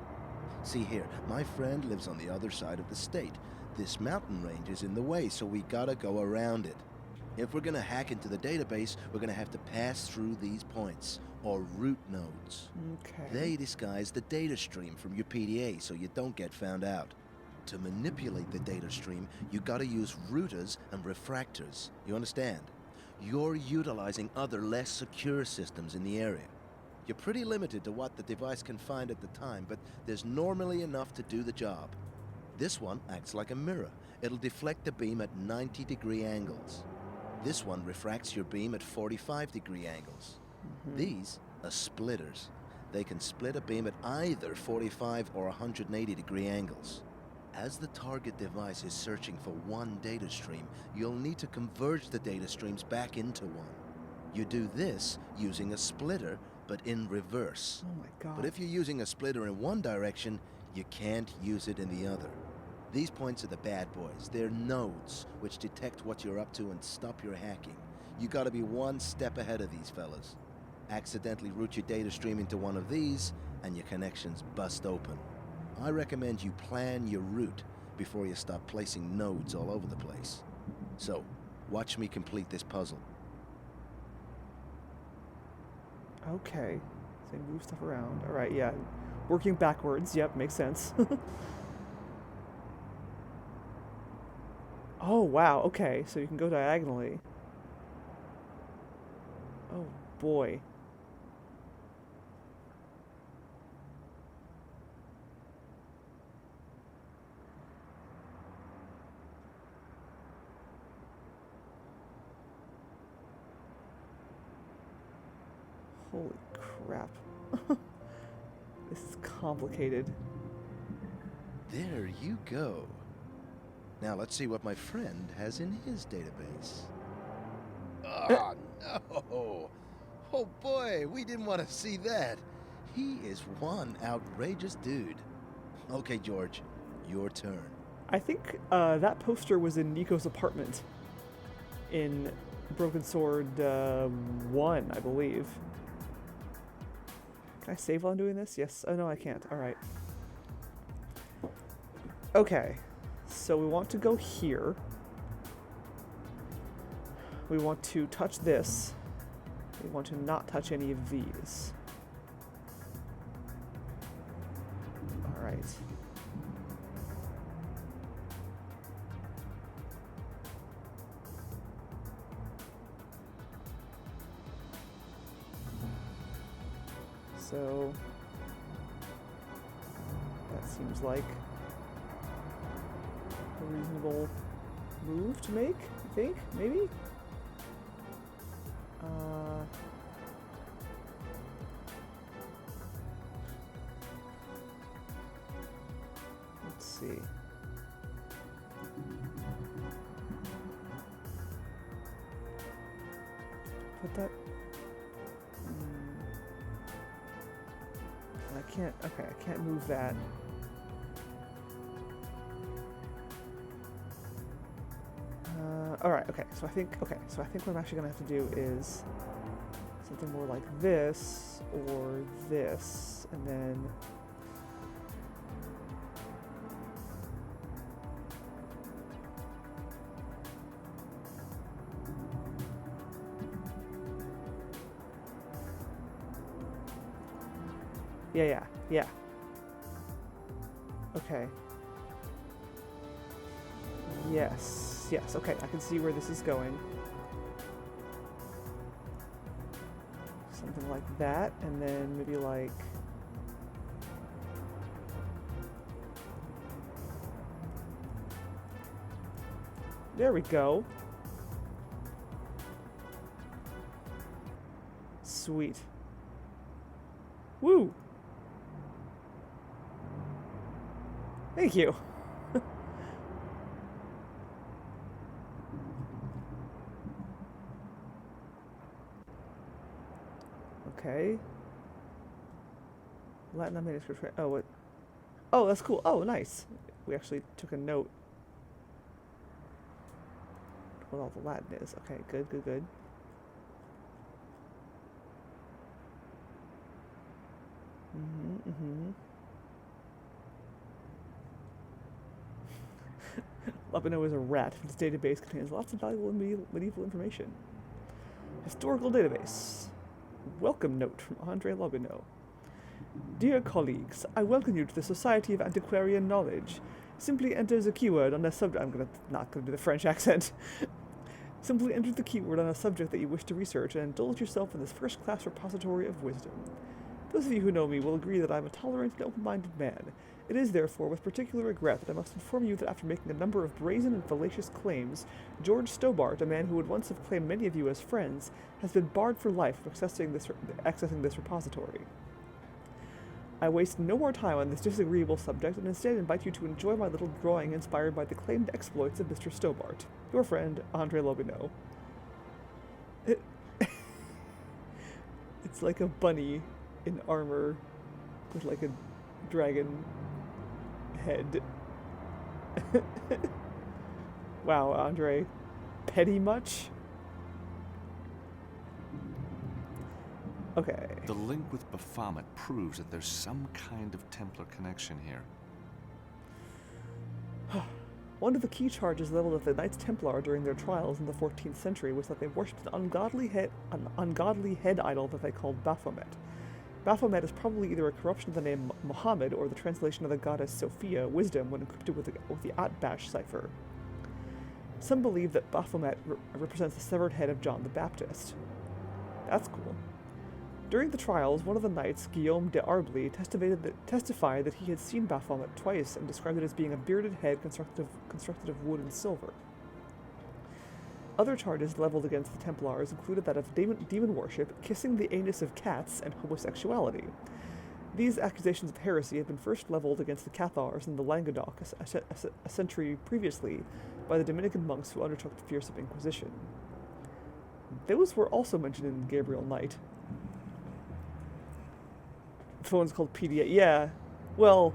See here, my friend lives on the other side of the state. This mountain range is in the way, so we gotta go around it. If we're gonna hack into the database, we're gonna have to pass through these points, or root nodes. Okay. They disguise the data stream from your PDA so you don't get found out. To manipulate the data stream, you gotta use routers and refractors. You understand? You're utilizing other less secure systems in the area. You're pretty limited to what the device can find at the time, but there's normally enough to do the job. This one acts like a mirror. It'll deflect the beam at 90-degree angles. This one refracts your beam at 45-degree angles. These are splitters. They can split a beam at either 45 or 180-degree angles. As the target device is searching for one data stream, you'll need to converge the data streams back into one. You do this using a splitter, but in reverse. Oh my god. But if you're using a splitter in one direction, you can't use it in the other. These points are the bad boys. They're nodes, which detect what you're up to and stop your hacking. You gotta be one step ahead of these fellas. Accidentally route your data stream into one of these, and your connections bust open. I recommend you plan your route before you start placing nodes all over the place. So, watch me complete this puzzle. Okay. So move stuff around. Alright, yeah. Working backwards. Yep, makes sense. Oh, wow. Okay, so you can go diagonally. Oh, boy. Holy crap. This is complicated. There you go. Now let's see what my friend has in his database. Oh, no! Oh boy, we didn't want to see that. He is one outrageous dude. Okay, George, your turn. I think that poster was in Nico's apartment in Broken Sword 1, I believe. Can I save while I'm doing this? Yes. Oh, no, I can't. All right. Okay. So we want to go here. We want to touch this. We want to not touch any of these. All right. So that seems like a reasonable move to make, I think, maybe? Let's see. Put that... I can't, okay, I can't move that. Alright, okay, so I think what I'm actually gonna have to do is something more like this, or this, and then... Yeah. Okay. Yes, okay, I can see where this is going. Something like that, and then maybe like... There we go. Sweet. Woo! Thank you. Okay. Latin manuscript. Oh, what? Oh, that's cool. Oh, nice. We actually took a note. What all the Latin is. Okay, good. Lobineau is a rat. Its database contains lots of valuable medieval information. Historical database. Welcome note from Andre Lobineau. Dear colleagues, I welcome you to the Society of Antiquarian Knowledge. Simply enter the keyword on a subject. I'm not gonna do the French accent. Simply enter the keyword on a subject that you wish to research and indulge yourself in this first-class repository of wisdom. Those of you who know me will agree that I am a tolerant and open-minded man. It is, therefore, with particular regret that I must inform you that after making a number of brazen and fallacious claims, George Stobart, a man who would once have claimed many of you as friends, has been barred for life from accessing this repository. I waste no more time on this disagreeable subject and instead invite you to enjoy my little drawing inspired by the claimed exploits of Mr. Stobart. Your friend, Andre Lobineau. It's like a bunny in armor with like a dragon head. Wow, Andre. Petty much? Okay. The link with Baphomet proves that there's some kind of Templar connection here. One of the key charges leveled at the Knights Templar during their trials in the 14th century was that they worshipped an ungodly head idol that they called Baphomet. Baphomet is probably either a corruption of the name Muhammad or the translation of the goddess Sophia, wisdom, when encrypted with the Atbash cipher. Some believe that Baphomet represents the severed head of John the Baptist. That's cool. During the trials, one of the knights, Guillaume de Arbly, testified that he had seen Baphomet twice and described it as being a bearded head constructed of wood and silver. Other charges leveled against the Templars included that of demon worship, kissing the anus of cats, and homosexuality. These accusations of heresy had been first leveled against the Cathars in the Languedoc a century previously by the Dominican monks who undertook the fearsome Inquisition. Those were also mentioned in Gabriel Knight. The phone's called PDA. Yeah, well,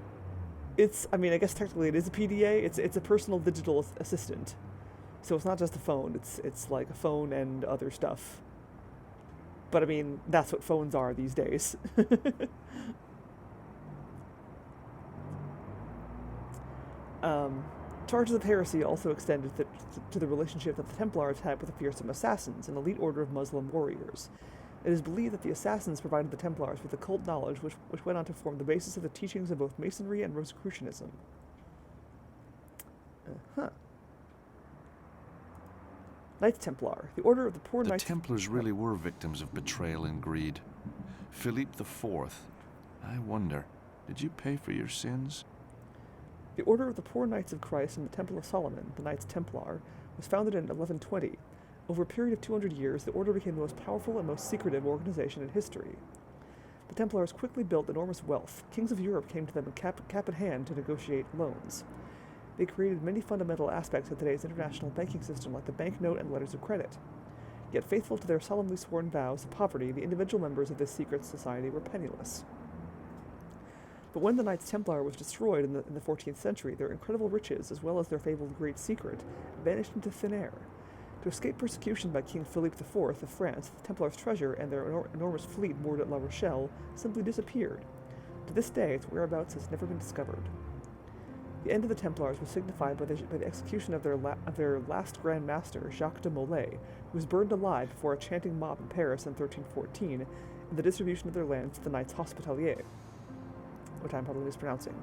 I mean, I guess technically it is a PDA. It's a personal digital assistant. So it's not just a phone, it's like a phone and other stuff. But I mean, that's what phones are these days. Charges of heresy also extended to the relationship that the Templars had with the fearsome Assassins, an elite order of Muslim warriors. It is believed that the Assassins provided the Templars with occult knowledge which went on to form the basis of the teachings of both Masonry and Rosicrucianism. Knights Templar, the order of the poor Knights... The Templars really were victims of betrayal and greed. Philippe IV, I wonder, did you pay for your sins? The Order of the Poor Knights of Christ in the Temple of Solomon, the Knights Templar, was founded in 1120. Over a period of 200 years, the order became the most powerful and most secretive organization in history. The Templars quickly built enormous wealth. Kings of Europe came to them cap in hand to negotiate loans. They created many fundamental aspects of today's international banking system, like the banknote and letters of credit. Yet faithful to their solemnly sworn vows of poverty, the individual members of this secret society were penniless. But when the Knights Templar was destroyed in the 14th century, their incredible riches, as well as their fabled Great Secret, vanished into thin air. To escape persecution by King Philippe IV of France, the Templars' treasure and their enormous fleet moored at La Rochelle simply disappeared. To this day, its whereabouts has never been discovered. The end of the Templars was signified by the execution of their last Grand Master, Jacques de Molay, who was burned alive before a chanting mob in Paris in 1314, and the distribution of their lands to the Knights Hospitaliers, which I'm probably mispronouncing.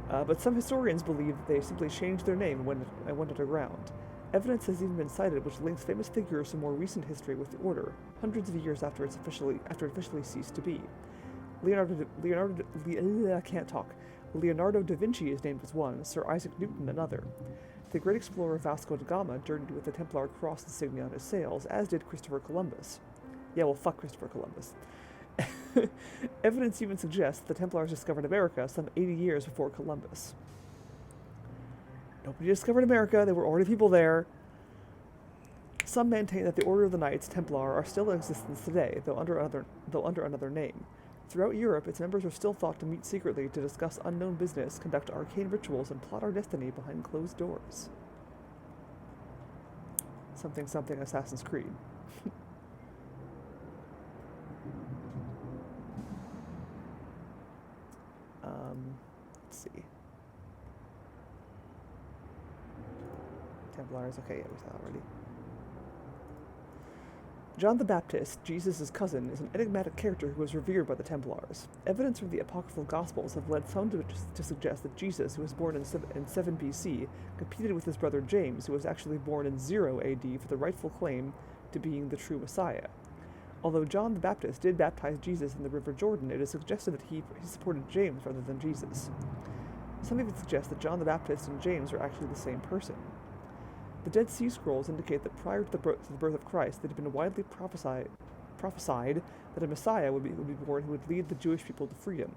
But some historians believe that they simply changed their name and went underground. Evidence has even been cited which links famous figures from more recent history with the order, hundreds of years after it officially ceased to be. Leonardo da Vinci is named as one, Sir Isaac Newton another. The great explorer Vasco da Gama journeyed with the Templar cross insignia on his sails, as did Christopher Columbus. Yeah, well, fuck Christopher Columbus. Evidence even suggests the Templars discovered America some 80 years before Columbus. Nobody discovered America, there were already people there. Some maintain that the Order of the Knights Templar are still in existence today, though under another name. Throughout Europe, its members are still thought to meet secretly to discuss unknown business, conduct arcane rituals, and plot our destiny behind closed doors. Something Assassin's Creed. Let's see. Templars, okay, yeah, we saw that already. John the Baptist, Jesus' cousin, is an enigmatic character who was revered by the Templars. Evidence from the apocryphal Gospels have led some to suggest that Jesus, who was born in 7 BC, competed with his brother James, who was actually born in 0 AD, for the rightful claim to being the true Messiah. Although John the Baptist did baptize Jesus in the River Jordan, it is suggested that he supported James rather than Jesus. Some even suggest that John the Baptist and James are actually the same person. The Dead Sea Scrolls indicate that prior to the birth of Christ, it had been widely prophesied that a Messiah would be born who would lead the Jewish people to freedom.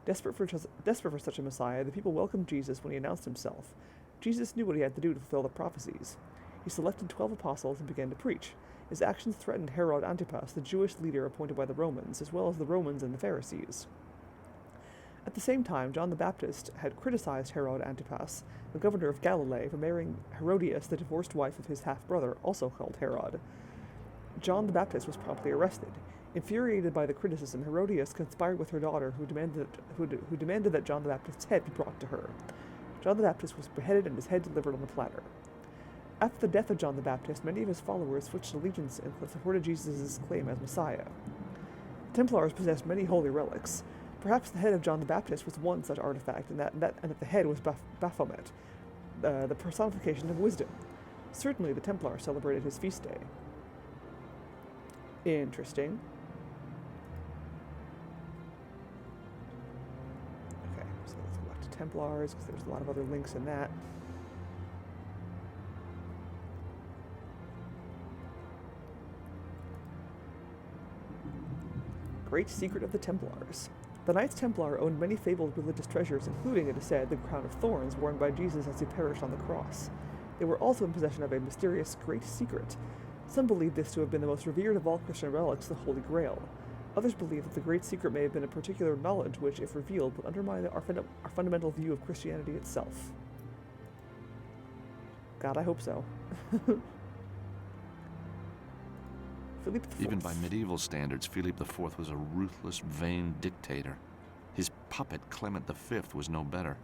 Desperate for such a Messiah, the people welcomed Jesus when he announced himself. Jesus knew what he had to do to fulfill the prophecies. He selected 12 apostles and began to preach. His actions threatened Herod Antipas, the Jewish leader appointed by the Romans, as well as the Romans and the Pharisees. At the same time, John the Baptist had criticized Herod Antipas, the governor of Galilee, for marrying Herodias, the divorced wife of his half-brother, also called Herod. John the Baptist was promptly arrested. Infuriated by the criticism, Herodias conspired with her daughter, who demanded that John the Baptist's head be brought to her. John the Baptist was beheaded and his head delivered on a platter. After the death of John the Baptist, many of his followers switched allegiance and supported Jesus' claim as Messiah. Templars possessed many holy relics. Perhaps the head of John the Baptist was one such artifact, and that the head was Baphomet, the personification of wisdom. Certainly the Templars celebrated his feast day. Interesting. Okay, so let's go back to Templars, because there's a lot of other links in that. Great Secret of the Templars. The Knights Templar owned many fabled religious treasures, including, it is said, the crown of thorns worn by Jesus as he perished on the cross. They were also in possession of a mysterious Great Secret. Some believe this to have been the most revered of all Christian relics, the Holy Grail. Others believe that the Great Secret may have been a particular knowledge which, if revealed, would undermine our fundamental view of Christianity itself. God, I hope so. Philippe IV. Even by medieval standards, Philippe IV was a ruthless, vain dictator. His puppet, Clement V, was no better.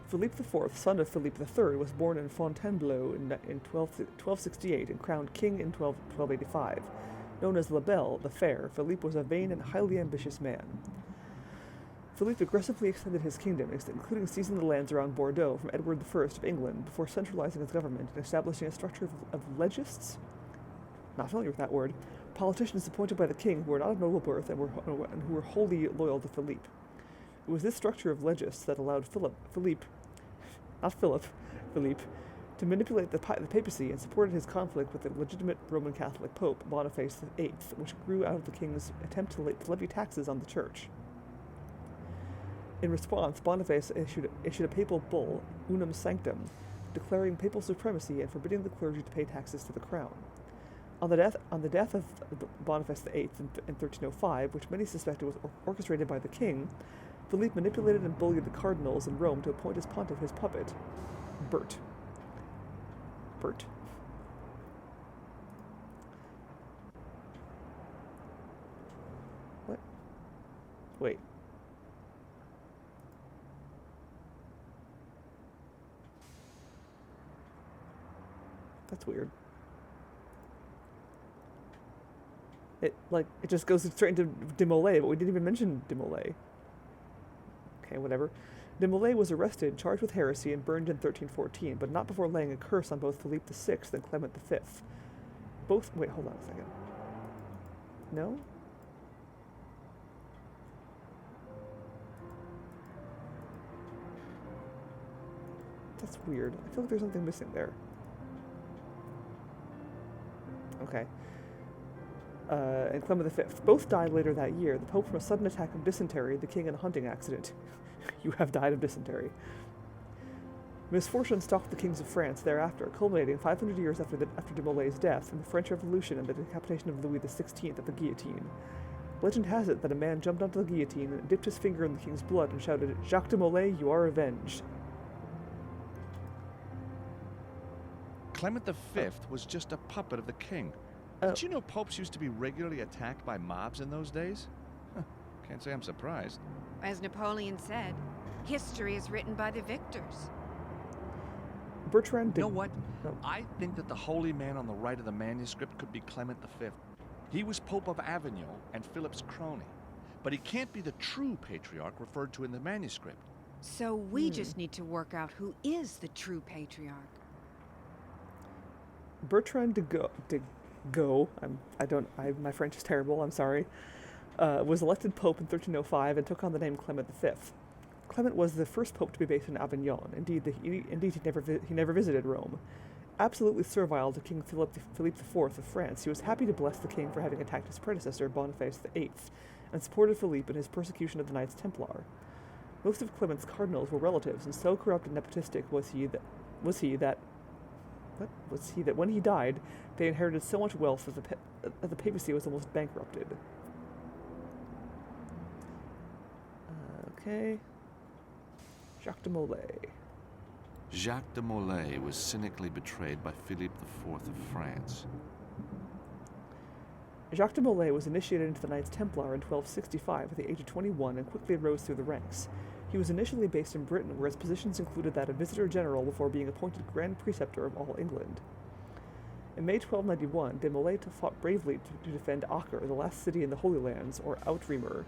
Philippe IV, son of Philippe III, was born in Fontainebleau in 1268 and crowned king in 1285. Known as La Belle, the Fair, Philippe was a vain and highly ambitious man. Philippe aggressively extended his kingdom, including seizing the lands around Bordeaux from Edward I of England, before centralizing his government and establishing a structure of legists? Not familiar with that word. Politicians appointed by the king who were not of noble birth and who were wholly loyal to Philippe. It was this structure of legists that allowed Philippe, to manipulate the papacy and supported his conflict with the legitimate Roman Catholic Pope, Boniface VIII, which grew out of the king's attempt to levy taxes on the church. In response, Boniface issued a papal bull, Unum Sanctum, declaring papal supremacy and forbidding the clergy to pay taxes to the crown. On the death of Boniface VIII in 1305, which many suspected was orchestrated by the king, Philippe manipulated and bullied the cardinals in Rome to appoint as pontiff his puppet, Bert. What? Wait. That's weird. It just goes straight into de Molay, but we didn't even mention de Molay. Okay, whatever. De Molay was arrested, charged with heresy, and burned in 1314, but not before laying a curse on both Philippe VI and Clement V. Wait, hold on a second. No? That's weird. I feel like there's something missing there. Okay. And Clement V. Both died later that year, the Pope from a sudden attack of dysentery, the king in a hunting accident. You have died of dysentery. Misfortune stalked the kings of France thereafter, culminating 500 years after de Molay's death in the French Revolution and the decapitation of Louis XVI at the guillotine. Legend has it that a man jumped onto the guillotine and dipped his finger in the king's blood and shouted, "Jacques de Molay, you are avenged." Clement V was just a puppet of the king. Did you know popes used to be regularly attacked by mobs in those days? Can't say I'm surprised. As Napoleon said, history is written by the victors. Bertrand de... You know what? No. I think that the holy man on the right of the manuscript could be Clement V. He was Pope of Avignon and Philip's crony. But he can't be the true patriarch referred to in the manuscript. So we just need to work out who is the true patriarch. Bertrand My French is terrible, I'm sorry, was elected pope in 1305 and took on the name Clement V. Clement was the first pope to be based in Avignon. Indeed, he never visited Rome. Absolutely servile to King Philippe IV of France, he was happy to bless the king for having attacked his predecessor, Boniface VIII, and supported Philippe in his persecution of the Knights Templar. Most of Clement's cardinals were relatives, and so corrupt and nepotistic was he that when he died, they inherited so much wealth that the papacy was almost bankrupted. Okay. Jacques de Molay. Jacques de Molay was cynically betrayed by Philippe IV of France. Jacques de Molay was initiated into the Knights Templar in 1265 at the age of 21 and quickly rose through the ranks. He was initially based in Britain, where his positions included that of Visitor General before being appointed Grand Preceptor of all England. In May 1291, de Molay fought bravely to defend Acre, the last city in the Holy Lands, or Outremer,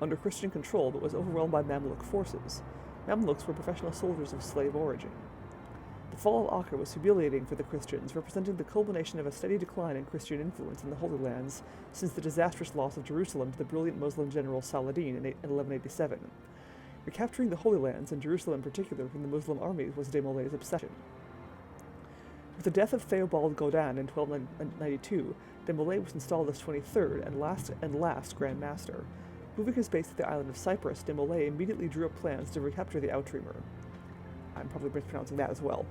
under Christian control, but was overwhelmed by Mamluk forces. Mamluks were professional soldiers of slave origin. The fall of Acre was humiliating for the Christians, representing the culmination of a steady decline in Christian influence in the Holy Lands since the disastrous loss of Jerusalem to the brilliant Muslim general Saladin in 1187. Recapturing the Holy Lands, and Jerusalem in particular, from the Muslim armies was de Molay's obsession. With the death of Theobald Gaudin in 1292, de Molay was installed as 23rd and last Grand Master. Moving his base to the island of Cyprus, de Molay immediately drew up plans to recapture the Outremer. I'm probably mispronouncing that as well.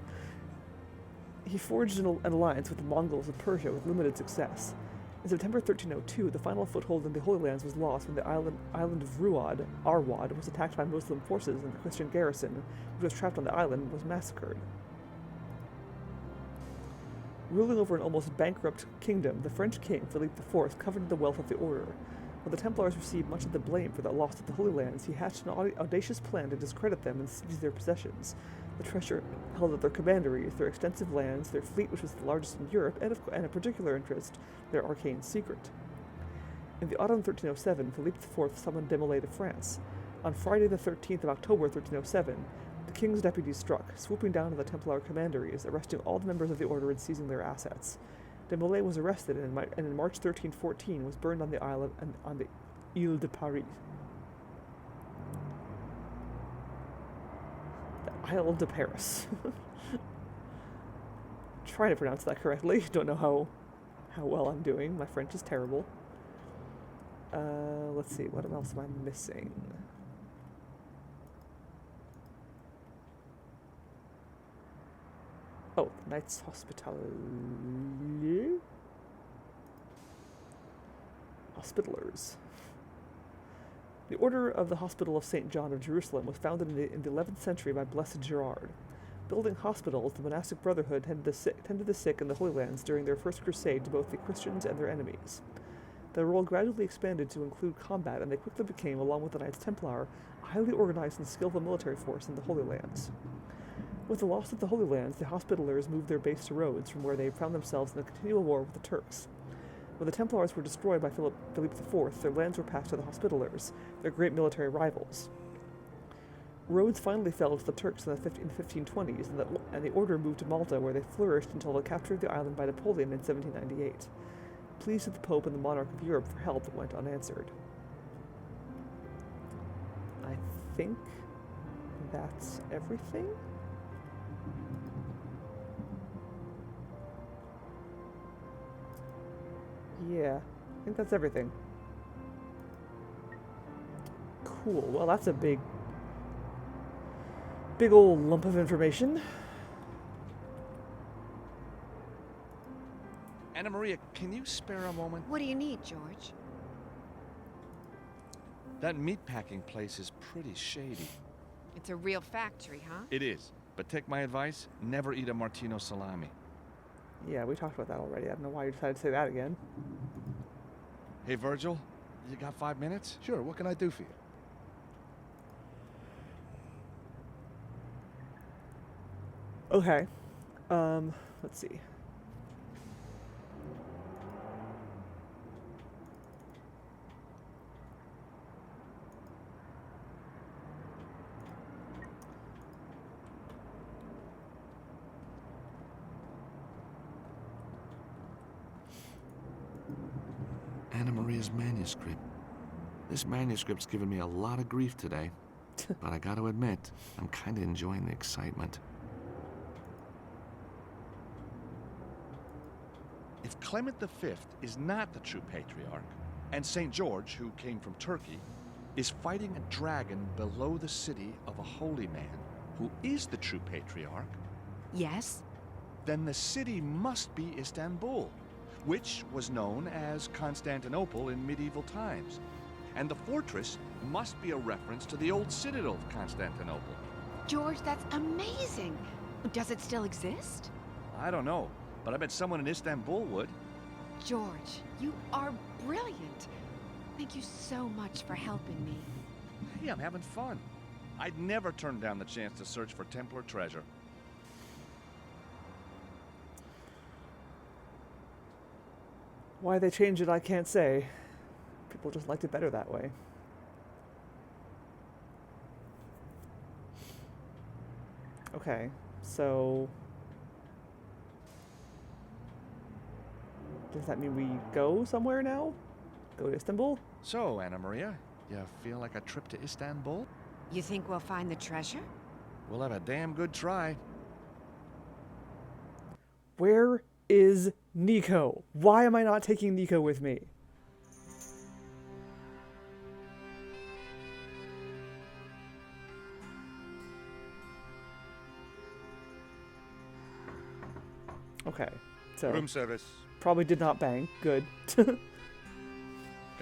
He forged an alliance with the Mongols of Persia with limited success. In September 1302, the final foothold in the Holy Lands was lost when the island of Arwad, was attacked by Muslim forces, and the Christian garrison, which was trapped on the island, was massacred. Ruling over an almost bankrupt kingdom, the French king, Philippe IV, coveted the wealth of the order. When the Templars received much of the blame for the loss of the Holy Lands, he hatched an audacious plan to discredit them and seize their possessions, the treasure held at their commanderies, their extensive lands, their fleet, which was the largest in Europe, and of particular interest, their arcane secret. In the autumn of 1307, Philippe IV summoned de Molay to France. On Friday the 13th of October 1307, the king's deputies struck, swooping down on the Templar commanderies, arresting all the members of the order and seizing their assets. De Molay was arrested and in March 1314 was burned on the Ile de Paris. The Isle de Paris. Trying to pronounce that correctly. Don't know how well I'm doing. My French is terrible. Let's see, what else am I missing? Oh, Knights Hospitallers. The Order of the Hospital of St. John of Jerusalem was founded in the 11th century by Blessed Gerard. Building hospitals, the monastic brotherhood tended the sick in the Holy Lands during their first crusade to both the Christians and their enemies. Their role gradually expanded to include combat, and they quickly became, along with the Knights Templar, a highly organized and skillful military force in the Holy Lands. With the loss of the Holy Lands, the Hospitallers moved their base to Rhodes, from where they found themselves in a continual war with the Turks. When the Templars were destroyed by Philippe IV, their lands were passed to the Hospitallers, their great military rivals. Rhodes finally fell to the Turks in the 1520s, and the order moved to Malta, where they flourished until the capture of the island by Napoleon in 1798. Pleas to the Pope and the monarch of Europe for help went unanswered. I think that's everything? Yeah, I think that's everything. Cool. Well, that's a big old lump of information. Anna Maria, can you spare a moment? What do you need, George? That meatpacking place is pretty shady. It's a real factory, huh? It is. But take my advice, never eat a Martino salami. Yeah, we talked about that already. I don't know why you decided to say that again. Hey, Virgil, you got 5 minutes? Sure, what can I do for you? Okay. Let's see. Anna Maria's manuscript. This manuscript's given me a lot of grief today, but I gotta admit, I'm kinda enjoying the excitement. If Clement V is not the true patriarch, and St. George, who came from Turkey, is fighting a dragon below the city of a holy man who is the true patriarch, Yes? then the city must be Istanbul, which was known as Constantinople in medieval times. And the fortress must be a reference to the old citadel of Constantinople. George, that's amazing. Does it still exist? I don't know, but I bet someone in Istanbul would. George, you are brilliant. Thank you so much for helping me. Hey, I'm having fun. I'd never turn down the chance to search for Templar treasure. Why they changed it, I can't say. People just liked it better that way. Okay, so... Does that mean we go somewhere now? Go to Istanbul? So, Anna Maria, you feel like a trip to Istanbul? You think we'll find the treasure? We'll have a damn good try. Where is Nico? Why am I not taking Nico with me? Okay, so Room service. probably did not bang. Good. Come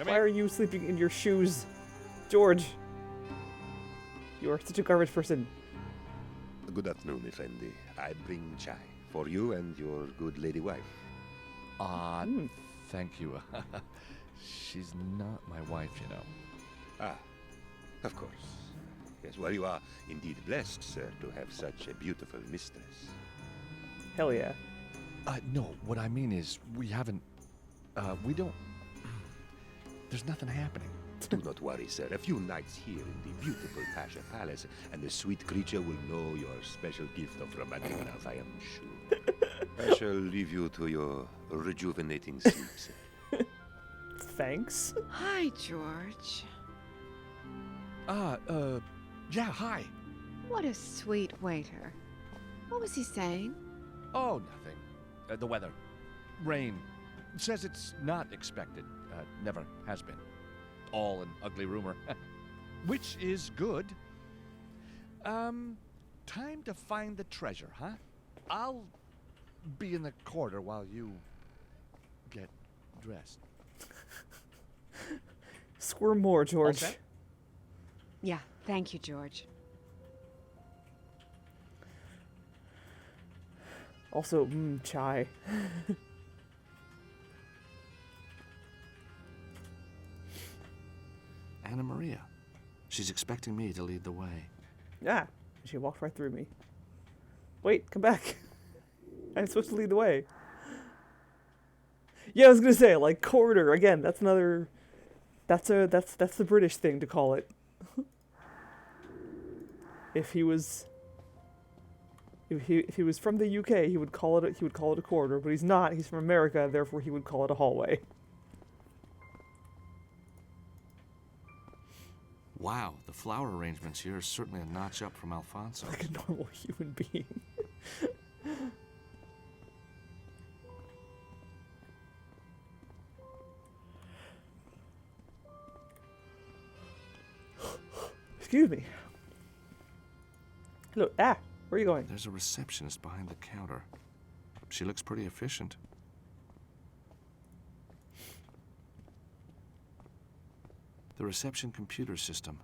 Why here. are you sleeping in your shoes, George? You are such a garbage person. Good afternoon, Effendi. I bring chai for you and your good lady wife. Thank you. She's not my wife, you know. Ah, of course. Yes, well, you are indeed blessed, sir, to have such a beautiful mistress. Hell yeah. No, what I mean is, we haven't, we don't, there's nothing happening. Do not worry, sir. A few nights here in the beautiful Pasha Palace, and the sweet creature will know your special gift of romantic love, I am sure. I shall leave you to your rejuvenating sleep, sir. Thanks. Hi, George. Yeah, hi. What a sweet waiter. What was he saying? Oh, nothing. The weather. Rain. Says it's not expected. Never has been. All an ugly rumor. Which is good. Time to find the treasure, huh? I'll be in the corridor while you get dressed. Squirm more, George. set? Yeah, thank you, George. Also, chai. Anna Maria. She's expecting me to lead the way. Ah, she walked right through me. Wait, come back. I'm supposed to lead the way. Yeah, I was gonna say, like, corridor, again, that's another... That's the British thing to call it. If he was from the UK, he would call it a corridor, but he's not. He's from America, therefore he would call it a hallway. Wow, the flower arrangements here are certainly a notch up from Alfonso. Like a normal human being. Excuse me. Hello. Ah, where are you going? There's a receptionist behind the counter. She looks pretty efficient. The reception computer system.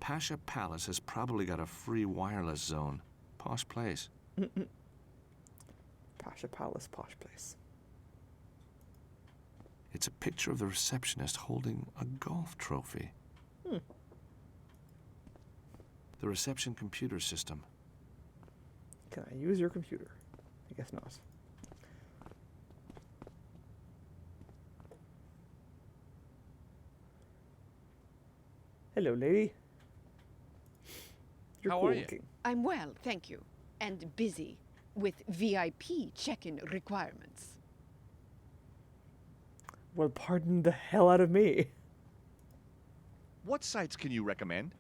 Pasha Palace has probably got a free wireless zone. Posh place. Pasha Palace, posh place. It's a picture of the receptionist holding a golf trophy. The reception computer system. Can I use your computer? I guess not. Hello, lady. You're How cool are you? looking. I'm well, thank you. And busy with VIP check-in requirements. Well, pardon the hell out of me. What sites can you recommend?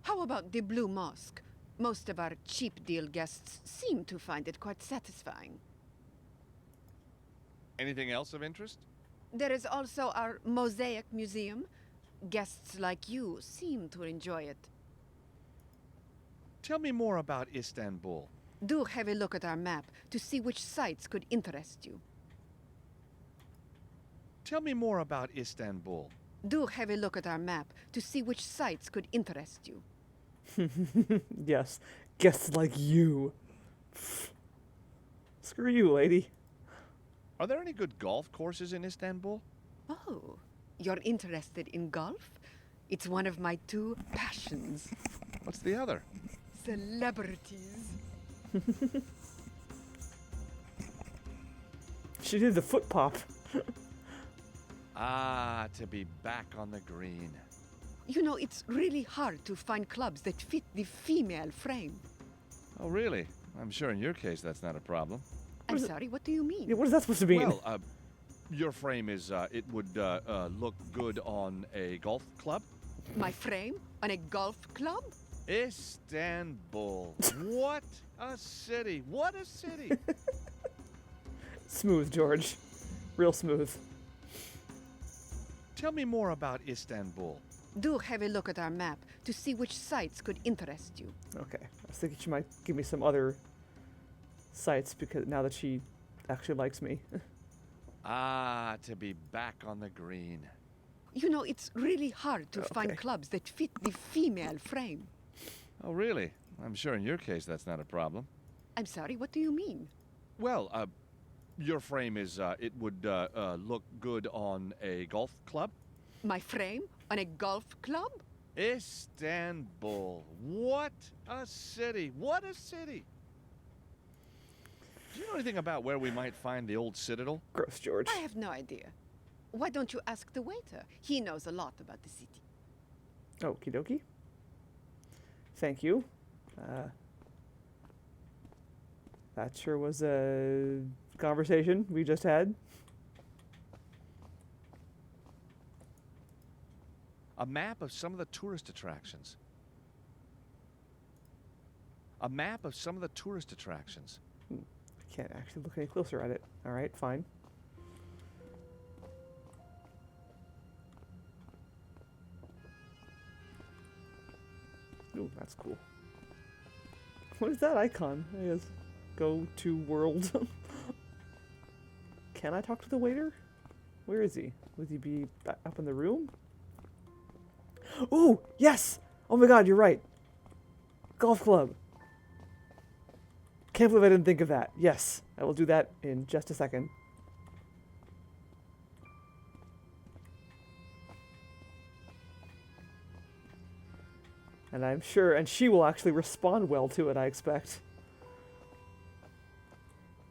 How about the Blue Mosque? Most of our cheap deal guests seem to find it quite satisfying. Anything else of interest? There is also our Mosaic Museum. Guests like you seem to enjoy it. Tell me more about Istanbul. Do have a look at our map to see which sites could interest you. Tell me more about Istanbul. Do have a look at our map to see which sites could interest you. Yes, guests like you. Screw you, lady. Are there any good golf courses in Istanbul? Oh, you're interested in golf? It's one of my two passions. What's the other? Celebrities. She did the foot pop. Ah, to be back on the green. You know, it's really hard to find clubs that fit the female frame. Oh, really? I'm sure in your case that's not a problem. I'm sorry, what do you mean? Yeah, what is that supposed to mean? Well, your frame is, it would look good on a golf club? My frame? On a golf club? Istanbul. What a city. What a city. Smooth, George. Real smooth. Tell me more about Istanbul. Do have a look at our map to see which sites could interest you. Okay. I was thinking she might give me some other sites because now that she actually likes me. Ah, to be back on the green. You know, it's really hard to find Okay. clubs that fit the female frame. Oh, really? I'm sure in your case that's not a problem. I'm sorry, what do you mean? Well, your frame is, it would look good on a golf club? My frame? On a golf club? Istanbul. What a city. What a city. Do you know anything about where we might find the old citadel? Gross, George. I have no idea. Why don't you ask the waiter? He knows a lot about the city. Okie dokie. Thank you. That sure was a conversation we just had. A map of some of the tourist attractions. A map of some of the tourist attractions. Can't actually look any closer at it. All right, fine. Ooh, that's cool. What is that icon? I guess go to world. Can I talk to the waiter? Where is he? Would he be up in the room? Ooh, yes! Oh my god, you're right. Golf club. Can't believe I didn't think of that. Yes, I will do that in just a second. And I'm sure, and she will actually respond well to it, I expect.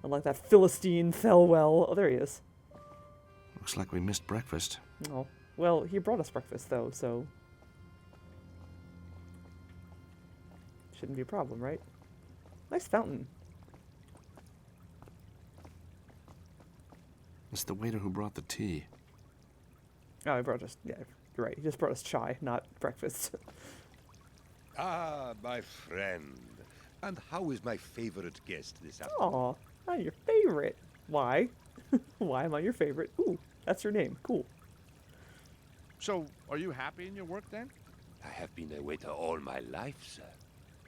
Unlike that Philistine Thelwell. Oh, there he is. Looks like we missed breakfast. Oh, well, he brought us breakfast, though, so... shouldn't be a problem, right? Nice fountain. It's the waiter who brought the tea. Oh, he brought us... yeah, you're right. He just brought us chai, not breakfast. Ah, my friend. And how is my favorite guest this afternoon? Aw, I'm your favorite. Why? Why am I your favorite? Ooh, that's your name. Cool. So, are you happy in your work then? I have been a waiter all my life, sir.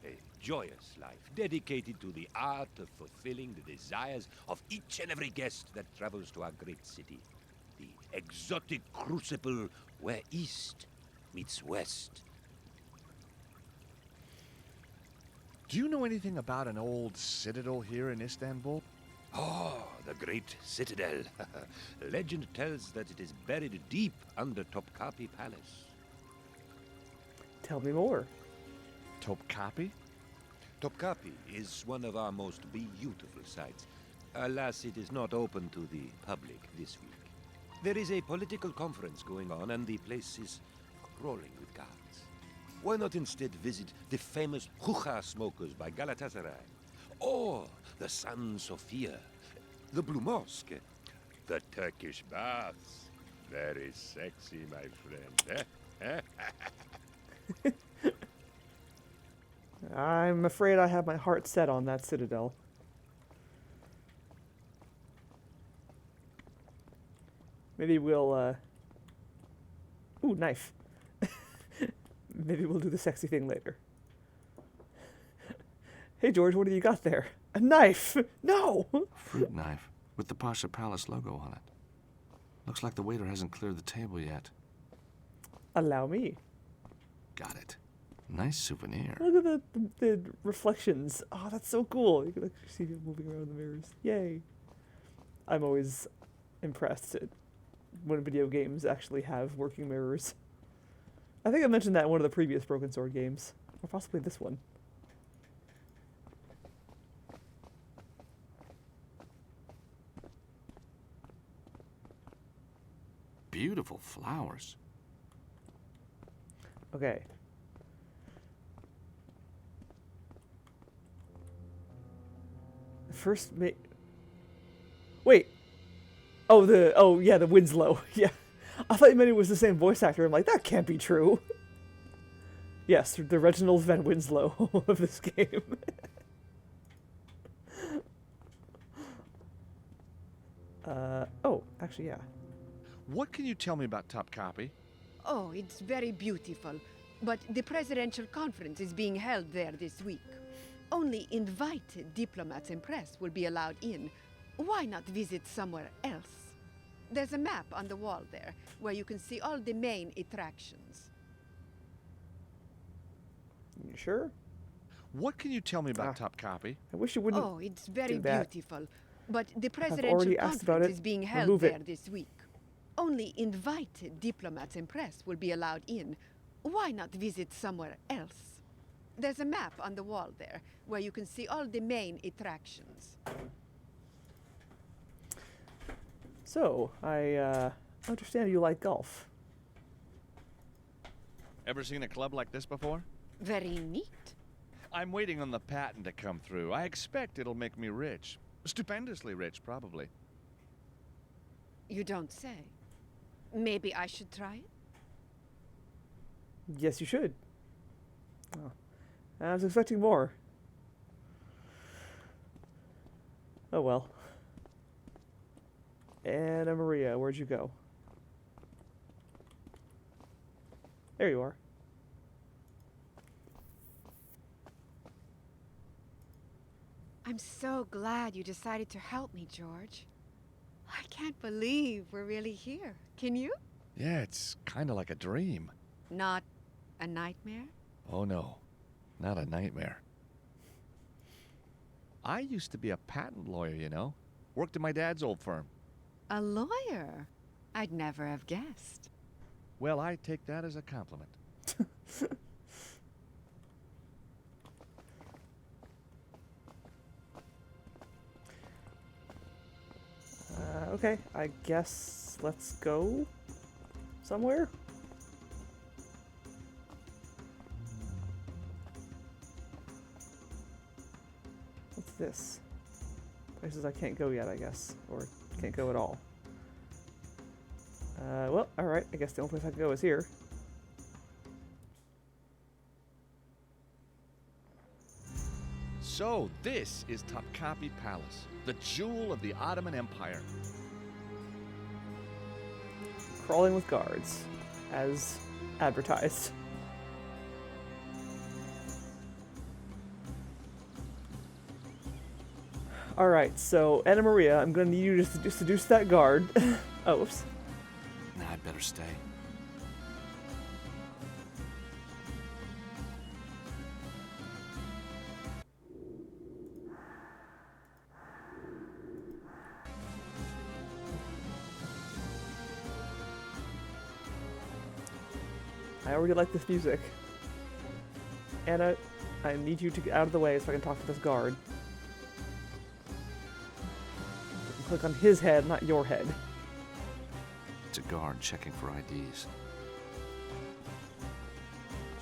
A joyous life, dedicated to the art of fulfilling the desires of each and every guest that travels to our great city. The exotic crucible where East meets West. Do you know anything about an old citadel here in Istanbul? Oh, the great citadel. Legend tells that it is buried deep under Topkapi Palace. Tell me more. Topkapi? Topkapi is one of our most beautiful sites. Alas, it is not open to the public this week. There is a political conference going on, and the place is crawling with guards. Why not instead visit the famous hookah smokers by Galatasaray? Or the San Sofia, the Blue Mosque, the Turkish baths, Very sexy, my friend. I'm afraid I have my heart set on that citadel. Maybe we'll, Ooh, knife. Maybe we'll do the sexy thing later. Hey, George, what do you got there? A knife! No! Fruit knife with the Pasha Palace logo on it. Looks like the waiter hasn't cleared the table yet. Allow me. Got it. Nice souvenir. Look at the reflections. Oh, that's so cool. You can actually see it moving around the mirrors. Yay. I'm always impressed at when video games actually have working mirrors. I think I mentioned that in one of the previous Broken Sword games. Or possibly this one. Beautiful flowers. Okay. First Wait. Oh, yeah, the Winslow. Yeah. I thought you meant it was the same voice actor. I'm like, that can't be true. Yes, the Reginald Van Winslow of this game. Oh, actually, yeah. What can you tell me about Top Copy? Oh, it's very beautiful. But the presidential conference is being held there this week. Only invited diplomats and press will be allowed in. Why not visit somewhere else? There's a map on the wall there, where you can see all the main attractions. You sure? What can you tell me about Top Copy? I wish you wouldn't. Oh, it's very do that. beautiful. But the already presidential asked about conference it. is being held Remove there it. this week. Only invited diplomats and press will be allowed in. Why not visit somewhere else? There's a map on the wall there, where you can see all the main attractions. So, I understand you like golf. Ever seen a club like this before? Very neat. I'm waiting on the patent to come through. I expect it'll make me rich. Stupendously rich, probably. You don't say. Maybe I should try it? Yes, you should. Oh. I was expecting more. Oh well. Anna Maria, where'd you go? There you are. I'm so glad you decided to help me, George. I can't believe we're really here. Can you? Yeah, it's kind of like a dream. Not a nightmare? Oh no, not a nightmare. I used to be a patent lawyer, you know. Worked in my dad's old firm. A lawyer? I'd never have guessed. Well, I take that as a compliment. Okay, I guess let's go somewhere. What's this? Places I can't go yet, I guess. Or can't go at all. Well, alright, I guess the only place I can go is here. So, this is Topkapi Palace, the jewel of the Ottoman Empire. Crawling with guards, as advertised. Alright, so Anna Maria, I'm gonna need you to seduce that guard. Oh, whoops. Nah, I'd better stay. I already like this music. Anna, I need you to get out of the way so I can talk to this guard. Click on his head, not your head. It's a guard checking for IDs.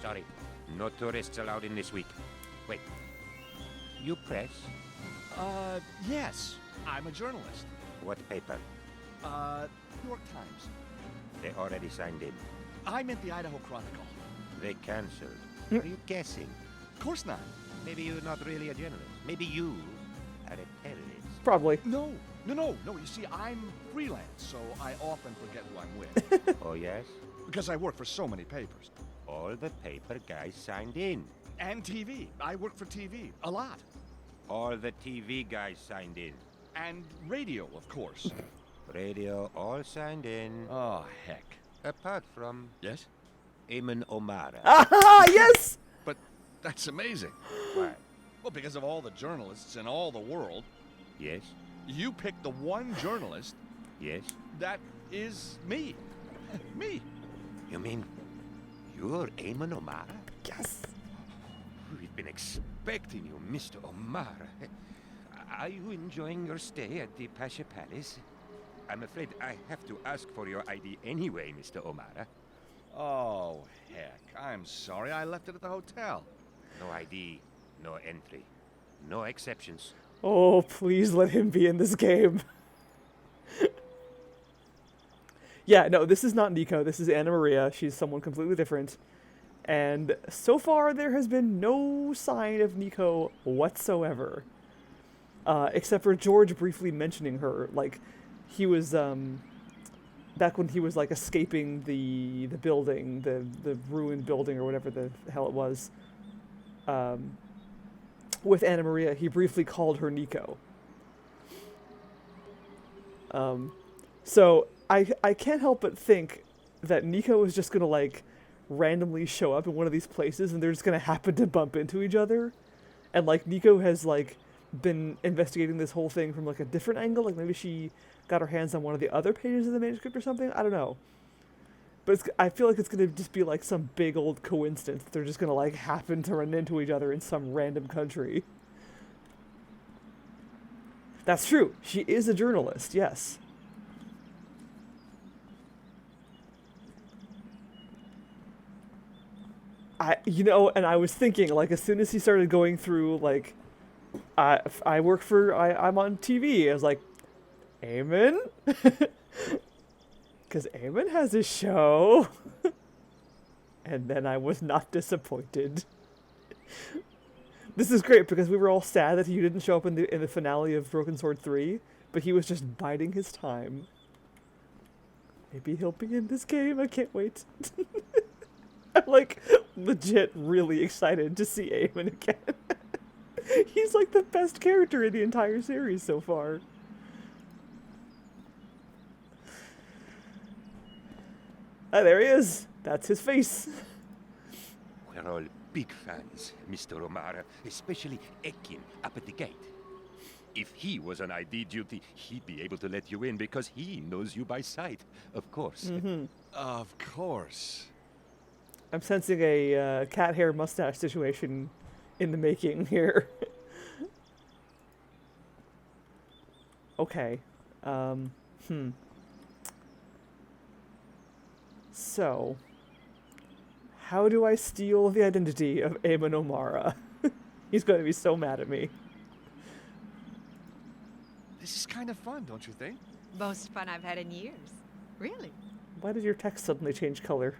Sorry, no tourists allowed in this week. Wait, you press? Yes, I'm a journalist. What paper? York Times. They already signed in. I meant the Idaho Chronicle. They cancelled. Are you guessing? Of course not. Maybe you're not really a journalist. Maybe you are a terrorist. Probably. No. You see, I'm freelance, so I often forget who I'm with. Oh, yes? Because I work for so many papers. All the paper guys signed in. And TV. I work for TV. A lot. All the TV guys signed in. And radio, of course. Radio all signed in. Oh, heck. Apart from Yes? Eamon O'Mara. Ah, yes! But that's amazing. Why? Well, because of all the journalists in all the world, Yes? you picked the one journalist Yes? that is me. Me. You mean you're Eamon O'Mara? Yes. We've been expecting you, Mr. O'Mara. Are you enjoying your stay at the Pasha Palace? I'm afraid I have to ask for your ID anyway, Mr. O'Mara. Oh, heck. I'm sorry. I left it at the hotel. No ID, no entry, no exceptions. Oh, please let him be in this game. Yeah, no, this is not Nico. This is Anna Maria. She's someone completely different. And so far, there has been no sign of Nico whatsoever. Except for George briefly mentioning her. Like, he was, back when he was, like, escaping the building, the ruined building or whatever the hell it was, with Anna Maria, he briefly called her Nico. So I can't help but think that Nico is just gonna, like, randomly show up in one of these places and they're just gonna happen to bump into each other. And, like, Nico has, like, been investigating this whole thing from, like, a different angle. Like, maybe she got her hands on one of the other pages of the manuscript or something. I don't know. But I feel like it's going to just be, like, some big old coincidence. They're just going to, like, happen to run into each other in some random country. That's true. She is a journalist, yes. And I was thinking, like, as soon as he started going through, like, I work for, I'm on TV. I was like, Eamon? Because Eamon has a show. And then I was not disappointed. This is great because we were all sad that he didn't show up in the finale of Broken Sword 3, but he was just biding his time. Maybe he'll be in this game. I can't wait. I'm, like, legit really excited to see Eamon again. He's, like, the best character in the entire series so far. Ah, there he is. That's his face. We're all big fans, Mr. O'Mara, especially Ekin up at the gate. If he was on ID duty, he'd be able to let you in because he knows you by sight, of course. Mm-hmm. Of course. I'm sensing a cat hair mustache situation in the making here. Okay. So, how do I steal the identity of Eamon O'Mara? He's going to be so mad at me. This is kind of fun, don't you think? Most fun I've had in years. Really? Why did your text suddenly change color?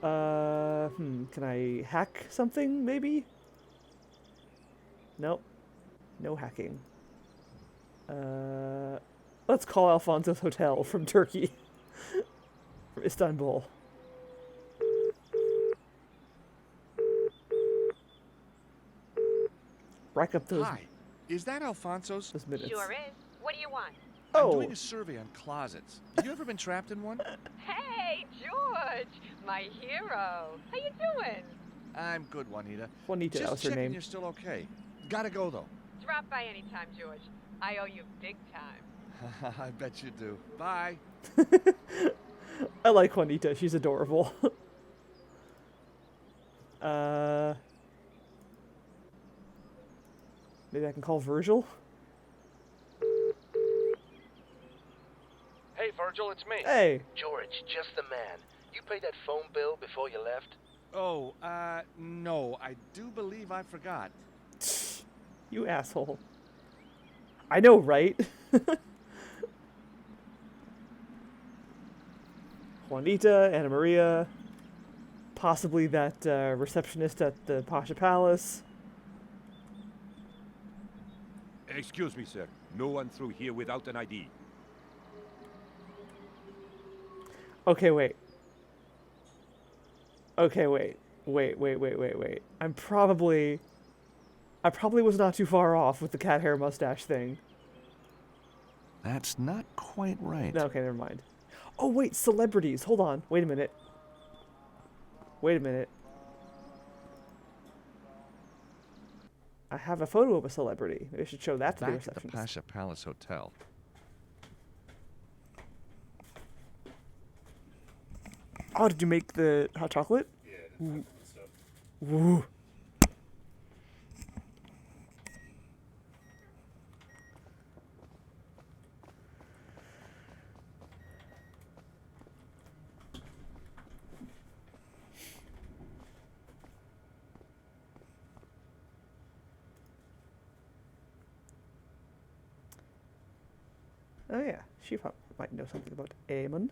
Can I hack something, maybe? Nope. No hacking. Let's call Alfonso's Hotel from Turkey. From Istanbul. Rack up those, Hi. Is that Alfonso's? those minutes. Sure is. What do you want? I'm Oh, doing a survey on closets. Have you ever been trapped in one? Hey, George, my hero. How you doing? I'm good, Juanita. Juanita, that was Just her checking name. you're still okay. Gotta go, though. Drop by anytime, George. I owe you big time. I bet you do. Bye. I like Juanita. She's adorable. Maybe I can call Virgil? Hey, Virgil, it's me. Hey! George, just the man. You paid that phone bill before you left? Oh, no. I do believe I forgot. You asshole. I know, right? Juanita, Anna Maria, possibly that receptionist at the Pasha Palace. Excuse me, sir. No one through here without an ID. Okay, wait. Okay, wait. Wait. I probably was not too far off with the cat hair mustache thing. That's not quite right. No, okay, never mind. Oh, wait, celebrities. Hold on. Wait a minute. I have a photo of a celebrity. Maybe I should show that to the Back at the receptionist. Pasha Palace Hotel. Oh, did you make the hot chocolate? Yeah, Ooh. Oh yeah, she might know something about Eamon.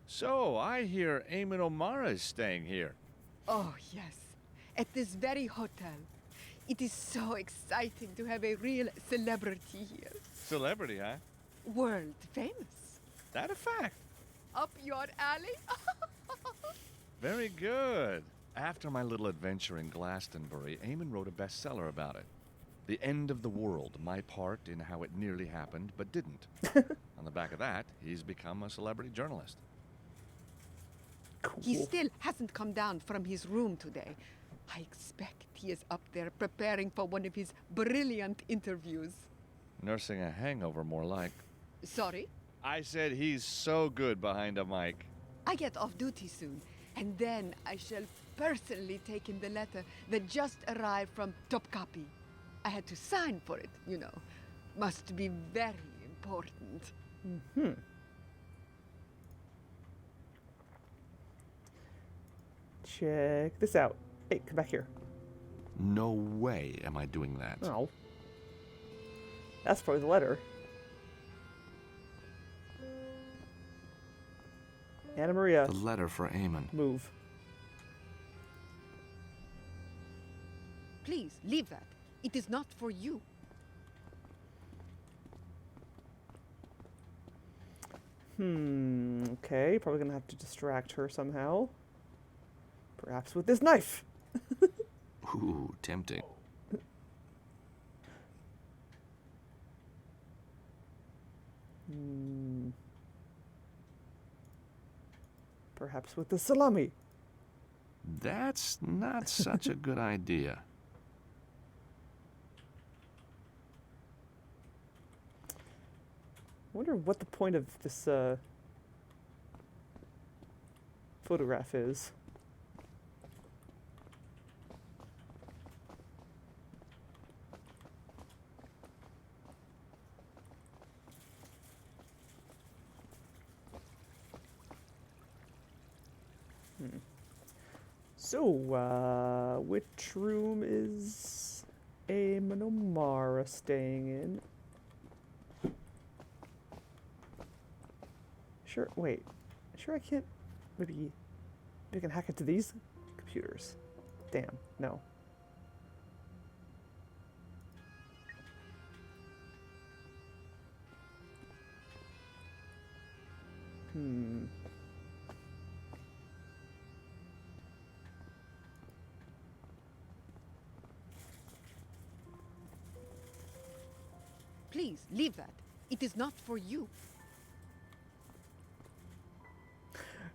So, I hear Eamon O'Mara is staying here. Oh, yes. At this very hotel. It is so exciting to have a real celebrity here. Celebrity, huh? World famous. That a fact? Up your alley? Very good. After my little adventure in Glastonbury, Eamon wrote a bestseller about it. The End of the World, my part in how it nearly happened, but didn't. On the back of that, he's become a celebrity journalist. Cool. He still hasn't come down from his room today. I expect he is up there preparing for one of his brilliant interviews. Nursing a hangover, more like. Sorry? I said he's so good behind a mic. I get off duty soon, and then I shall personally take in the letter that just arrived from Topkapi. I had to sign for it, you know. Must be very important. Mm-hmm. Check this out. Hey, come back here. No way am I doing that. Oh. That's probably the letter. Anna Maria. The letter for Eamon. Move. Please, leave that. It is not for you. Okay, probably gonna have to distract her somehow. Perhaps with this knife. Ooh, tempting. Perhaps with the salami. That's not such a good idea. I wonder what the point of this photograph is. So, which room is Eamon O'Mara staying in? Sure, wait. Sure I can't... Maybe I can hack into these computers. Damn, no. Please, leave that. It is not for you.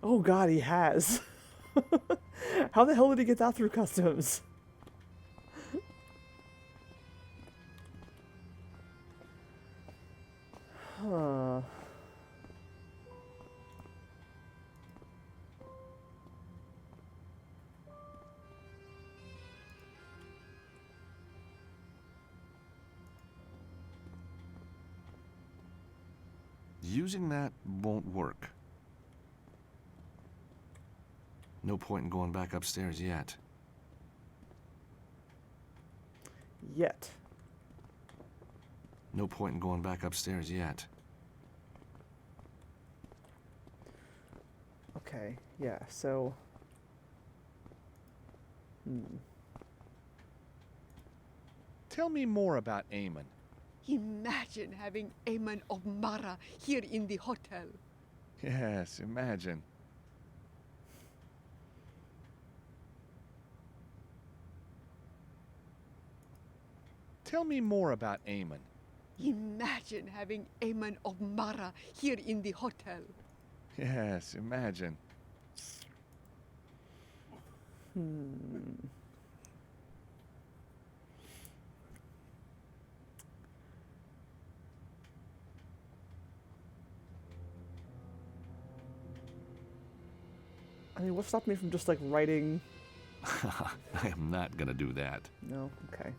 Oh god, he has. How the hell did he get that through customs? Huh. Using that won't work. No point in going back upstairs yet. Yet. No point in going back upstairs yet. Okay, yeah, so... Tell me more about Eamon. Imagine having Eamon of Mara here in the hotel. Yes, imagine. Tell me more about Eamon. Imagine having Eamon of Mara here in the hotel. Yes, imagine. I mean, what stopped me from just, like, writing... I am not gonna do that. No? Okay.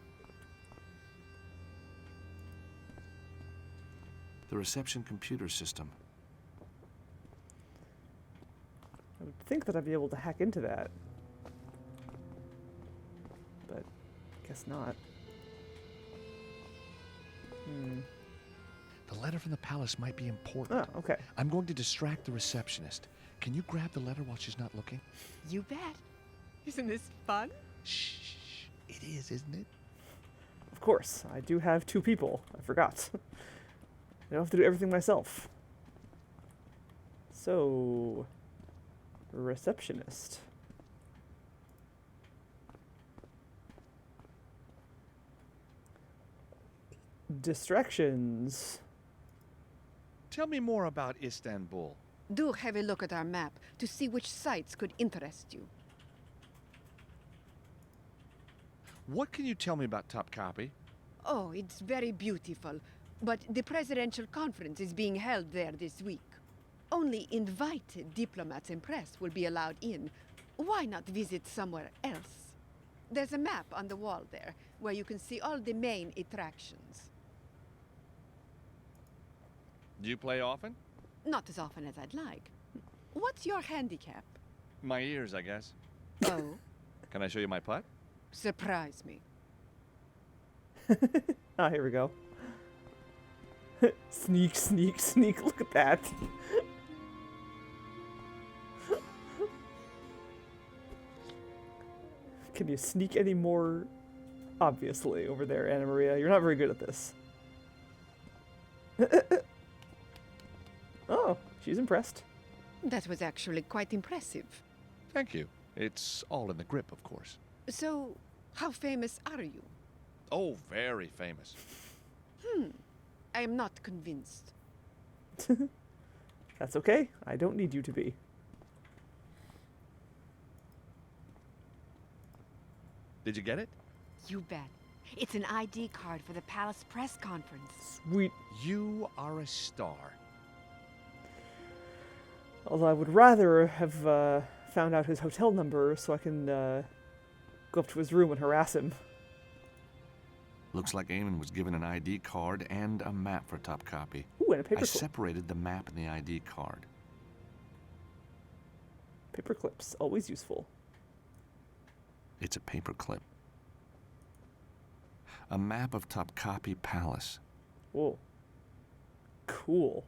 The reception computer system. I would think that I'd be able to hack into that. But, guess not. The letter from the palace might be important. Oh, okay. I'm going to distract the receptionist. Can you grab the letter while she's not looking? You bet. Isn't this fun? Shh. It is, isn't it? Of course, I do have 2 people. I forgot. I don't have to do everything myself. So... receptionist. Distractions. Tell me more about Istanbul. Do have a look at our map to see which sites could interest you. What can you tell me about Topkapi? Oh, it's very beautiful, but the presidential conference is being held there this week. Only invited diplomats and press will be allowed in. Why not visit somewhere else? There's a map on the wall there, where you can see all the main attractions. Do you play often? Not as often as I'd like. What's your handicap? My ears, I guess. Oh, Can I show you my putt? surprise me. Ah, here we go. Sneak, sneak, sneak. Look at that. Can you sneak any more obviously over there, Anna Maria? You're not very good at this. Oh, she's impressed. That was actually quite impressive. Thank you. It's all in the grip, of course. So, how famous are you? Oh, very famous. I am not convinced. That's okay. I don't need you to be. Did you get it? You bet. It's an ID card for the palace press conference. Sweet. You are a star. Although I would rather have found out his hotel number so I can go up to his room and harass him. Looks like Eamon was given an ID card and a map for Topkapi. Ooh, and a I paperclip. separated the map and the ID card. Paperclips, always useful. It's a paperclip. A map of Topkapi Palace. Whoa. Cool.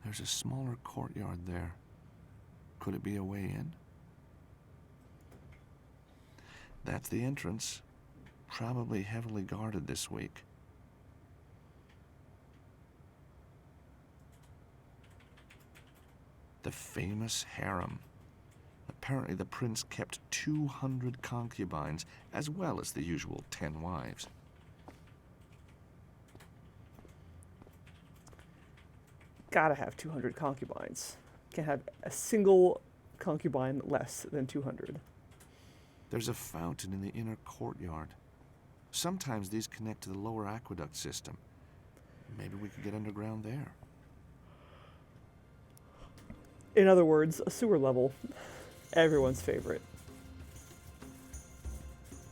There's a smaller courtyard there. Could it be a way in? That's the entrance. Probably heavily guarded this week. The famous harem. Apparently the prince kept 200 concubines, as well as the usual 10 wives. Gotta have 200 concubines. Can't have a single concubine less than 200. There's a fountain in the inner courtyard. Sometimes these connect to the lower aqueduct system. Maybe we could get underground there. In other words, a sewer level. Everyone's favorite.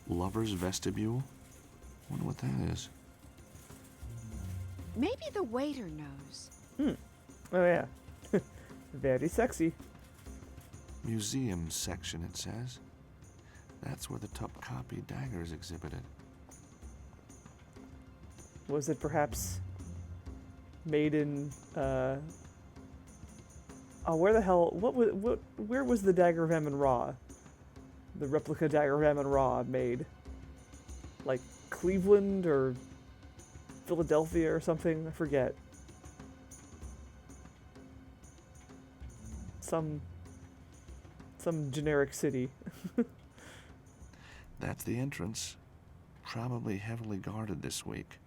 Lover's vestibule? Wonder what that is. Maybe the waiter knows. Oh yeah. Very sexy. Museum section, it says. That's where the Topkapi dagger is exhibited. Was it perhaps made in, oh, where the hell, where was the dagger of Amun-Ra? The replica dagger of Amun-Ra made? Like, Cleveland or Philadelphia or something? I forget. Some generic city. That's the entrance. Probably heavily guarded this week.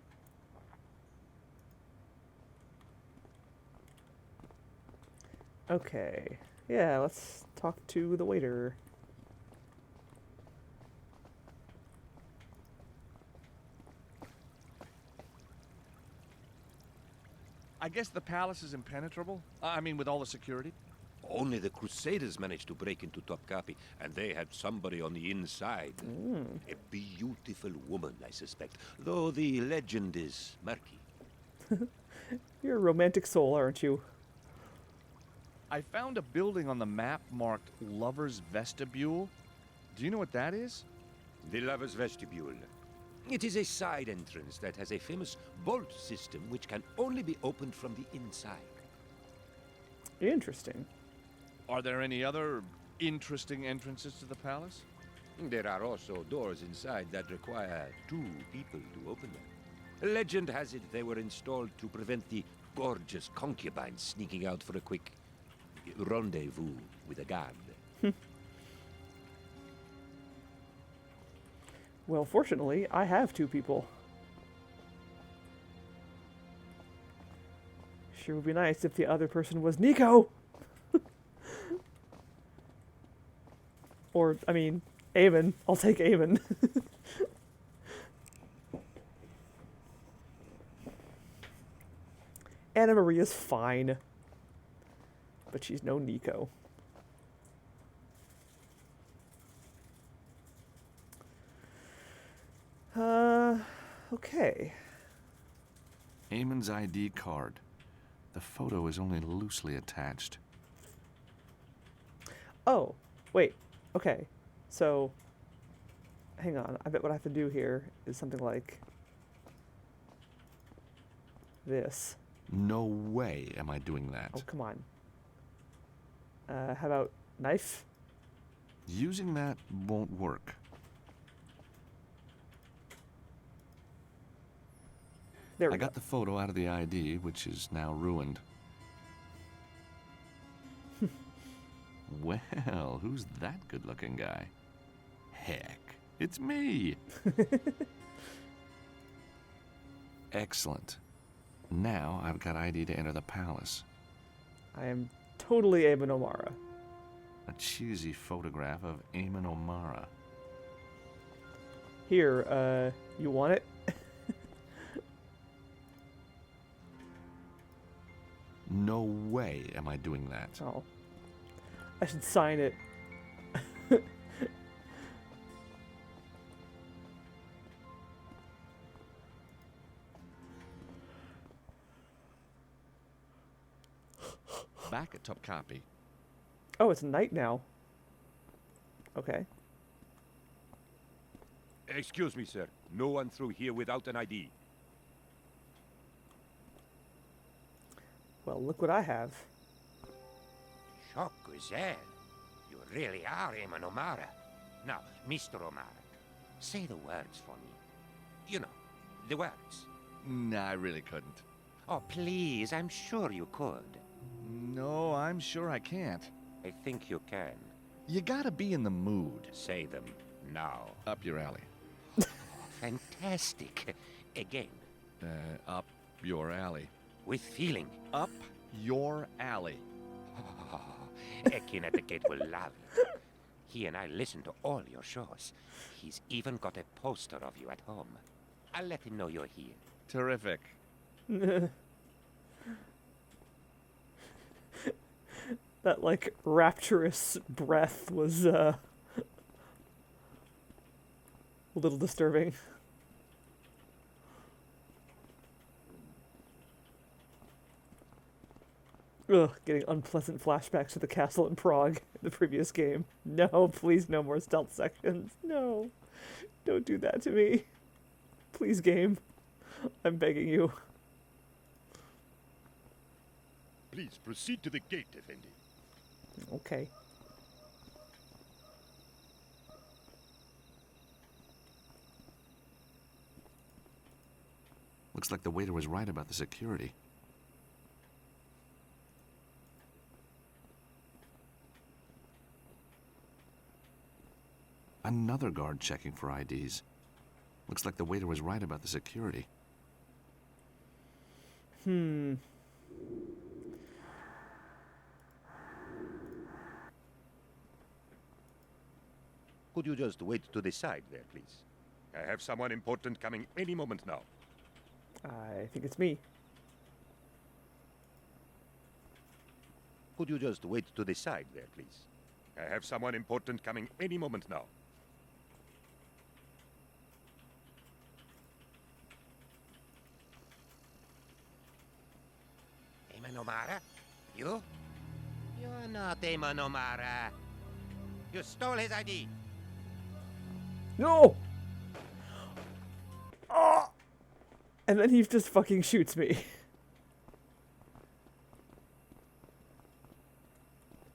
Okay. Yeah, let's talk to the waiter. I guess the palace is impenetrable? I mean, with all the security? Only the Crusaders managed to break into Topkapi, and they had somebody on the inside. A beautiful woman, I suspect, though the legend is murky. You're a romantic soul, aren't you? I found a building on the map marked Lover's Vestibule. Do you know what that is? The Lover's Vestibule. It is a side entrance that has a famous bolt system which can only be opened from the inside. Interesting. Are there any other interesting entrances to the palace? There are also doors inside that require 2 people to open them. Legend has it they were installed to prevent the gorgeous concubines sneaking out for a quick rendezvous with a guard. Well, fortunately, I have 2 people. Sure would be nice if the other person was Nico! Or, I mean, Eamon. I'll take Eamon. Anna Maria's fine. But she's no Nico. Okay. Eamon's ID card. The photo is only loosely attached. Oh, wait. Okay. So, hang on. I bet what I have to do here is something like this. No way am I doing that. Oh, come on. How about knife? Using that won't work. There we I got the photo out of the ID, which is now ruined. Well, who's that good-looking guy? Heck, it's me! Excellent. Now I've got ID to enter the palace. I am totally Eamon O'Mara. A cheesy photograph of Eamon O'Mara. Here, you want it? No way am I doing that. Oh. I should sign it. Back at Topkapi. Oh, it's night now. Okay. Excuse me, sir. No one through here without an ID. Well, look what I have. Shockwell. You really are Eamon O'Mara. Now, Mr. O'Mara, say the words for me. You know, the words. Nah, I really couldn't. Oh, please, I'm sure you could. No, I'm sure I can't. I think you can. You gotta be in the mood. Say them now. Up your alley. Fantastic. Again. Up your alley. With feeling. Up your alley. Oh, Ekin at the gate will love it. He and I listen to all your shows. He's even got a poster of you at home. I'll let him know you're here. Terrific. That, like, rapturous breath was, a little disturbing. Ugh, getting unpleasant flashbacks to the castle in Prague in the previous game. No, please, no more stealth sections. No. Don't do that to me. Please, game. I'm begging you. Please proceed to the gate, Effendi. Okay. Looks like the waiter was right about the security. Another guard checking for IDs. Looks like the waiter was right about the security. Could you just wait to the side there, please? I have someone important coming any moment now. I think it's me. Could you just wait to the side there, please? I have someone important coming any moment now. Eamon O'Mara? You? You're not Eamon O'Mara. You stole his ID. No! Oh! And then he just fucking shoots me.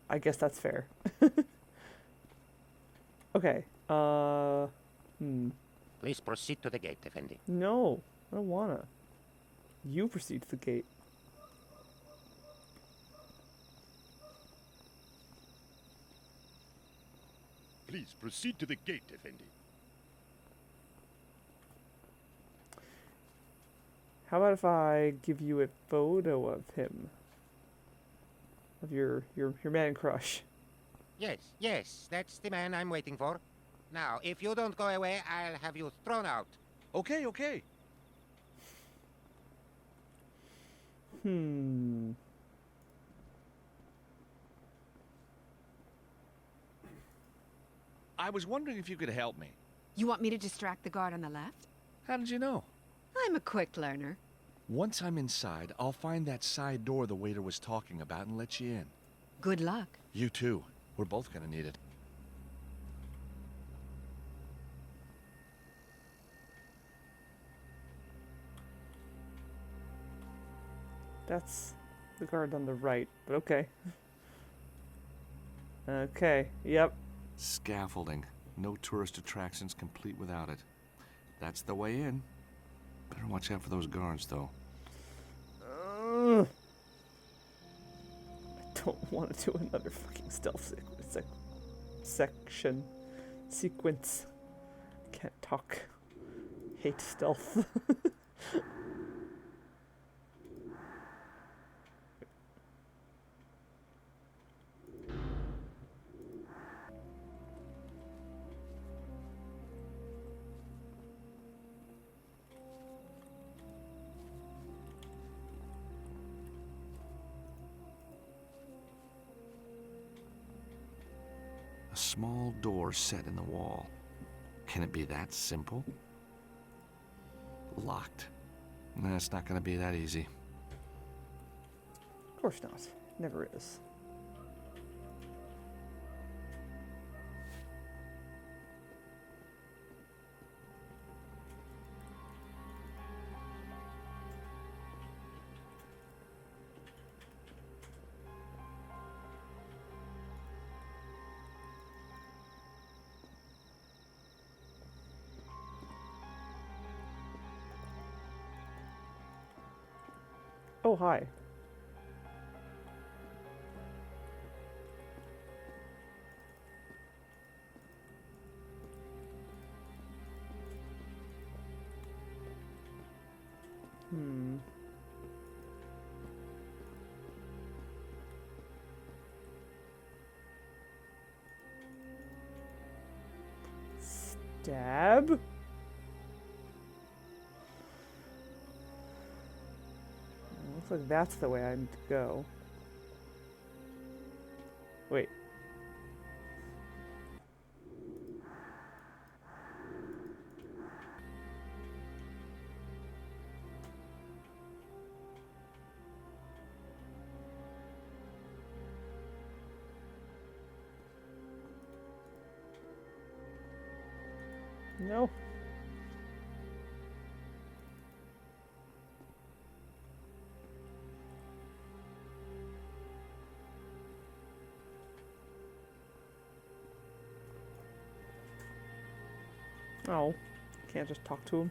I guess that's fair. Okay. Please proceed to the gate, Effendi. No, I don't wanna. You proceed to the gate. Please proceed to the gate, Effendi. How about if I give you a photo of him? Of your man crush. Yes, that's the man I'm waiting for. Now, if you don't go away, I'll have you thrown out. Okay. I was wondering if you could help me. You want me to distract the guard on the left? How did you know? I'm a quick learner. Once I'm inside, I'll find that side door the waiter was talking about and let you in. Good luck. You too. We're both gonna need it. That's the guard on the right, but okay. Okay, yep. Scaffolding. No tourist attractions complete without it. That's the way in. Better watch out for those guards, though. I don't want to do another fucking stealth sequence. Can't talk. Hate stealth. A small door set in the wall. Can it be that simple? Locked. Nah, it's not gonna be that easy. Of course not. Never is. Oh, hi. Stab? Looks like that's the way I need to go. Wait. No. Oh, can't just talk to him.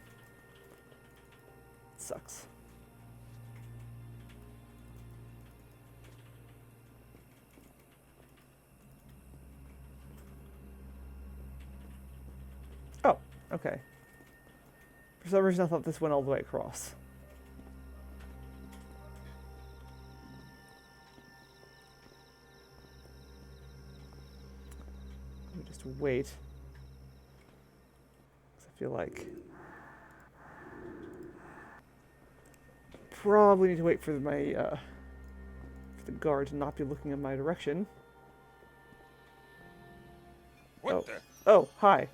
Sucks. Oh, okay. For some reason I thought this went all the way across. Let me just wait. I feel like probably need to wait for my for the guard to not be looking in my direction. What the? Oh, hi.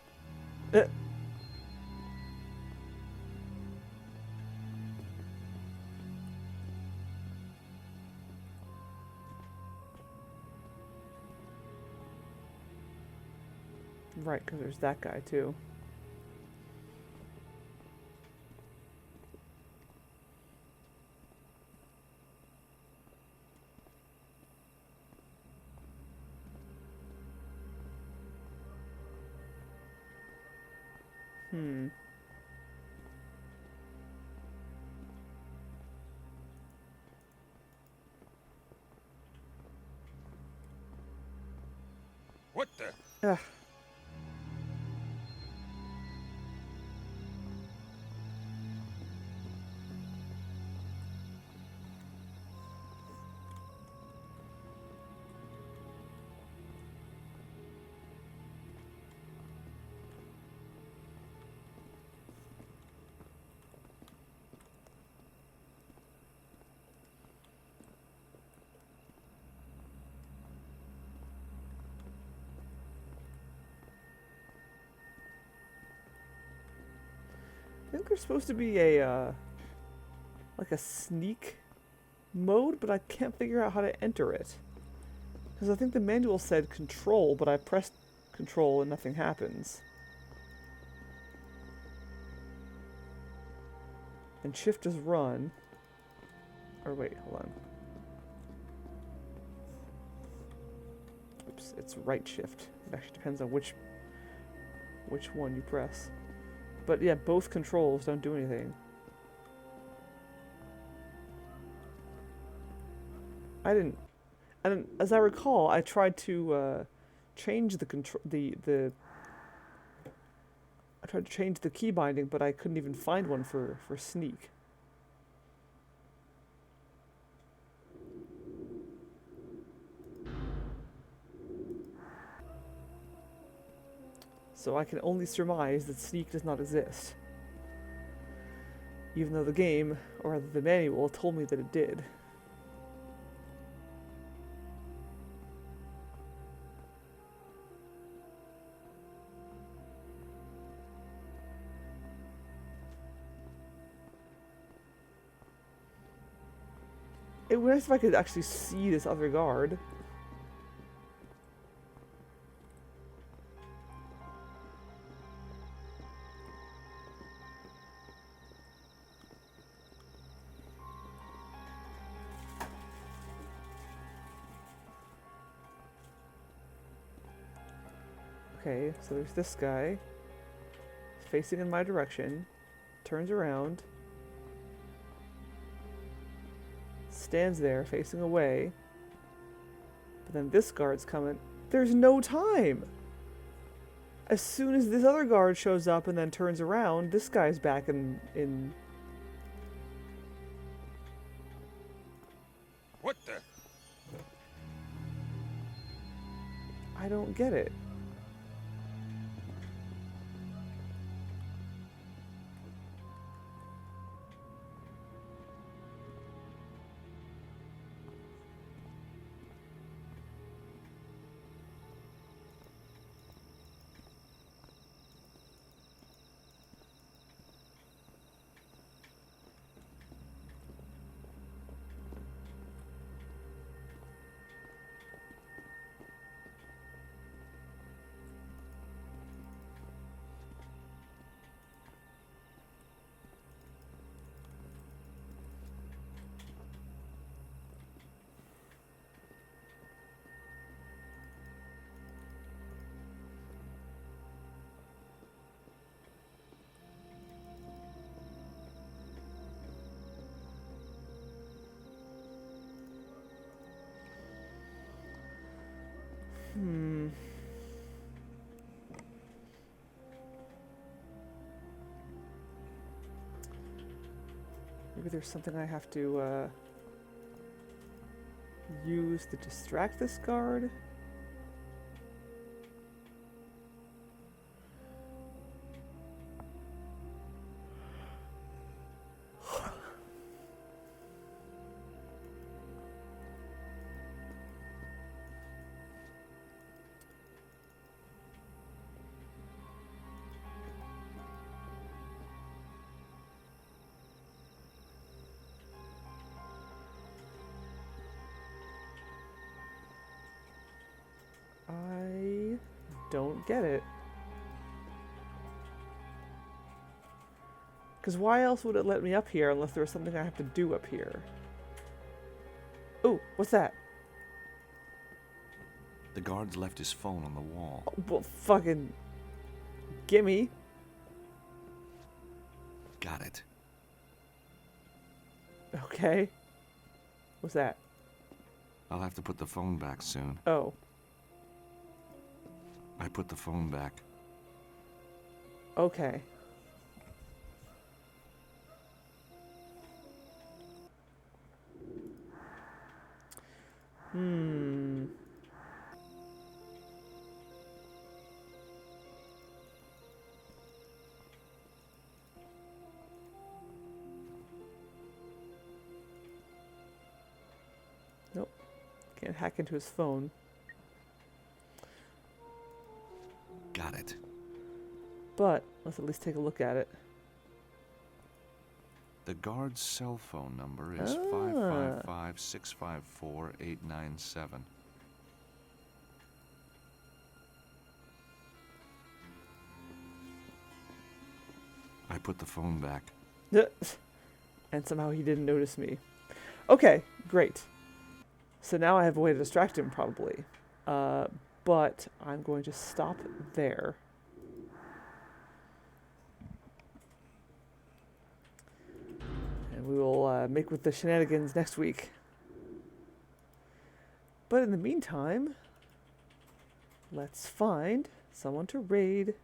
Right, because there's that guy too. What the? Ugh. I think there's supposed to be a, like a sneak mode, but I can't figure out how to enter it. Because I think the manual said control, but I pressed control and nothing happens. And shift is run. Or wait, hold on. Oops, it's right shift. It actually depends on which one you press. But yeah, both controls don't do anything. And as I recall, I tried to change the I tried to change the key binding, but I couldn't even find one for sneak. So I can only surmise that sneak does not exist. Even though the game, or rather the manual, told me that it did. It would be nice if I could actually see this other guard. Okay, so there's this guy. He's facing in my direction. Turns around. Stands there, facing away. But then this guard's coming. There's no time! As soon as this other guard shows up and then turns around, this guy's back in... What the? I don't get it. Maybe there's something I have to use to distract this guard. I don't get it. Because why else would it let me up here unless there was something I have to do up here? Oh, what's that? The guard's left his phone on the wall. Oh, well, fucking gimme. Got it. Okay. What's that? I'll have to put the phone back soon. Oh. I put the phone back. Okay. Nope. Can't hack into his phone. Got it. But let's at least take a look at it. The guard's cell phone number is 555-654-897. I put the phone back. And somehow he didn't notice me. Okay, great. So now I have a way to distract him, probably. But I'm going to stop there. And we will make with the shenanigans next week. But in the meantime, let's find someone to raid.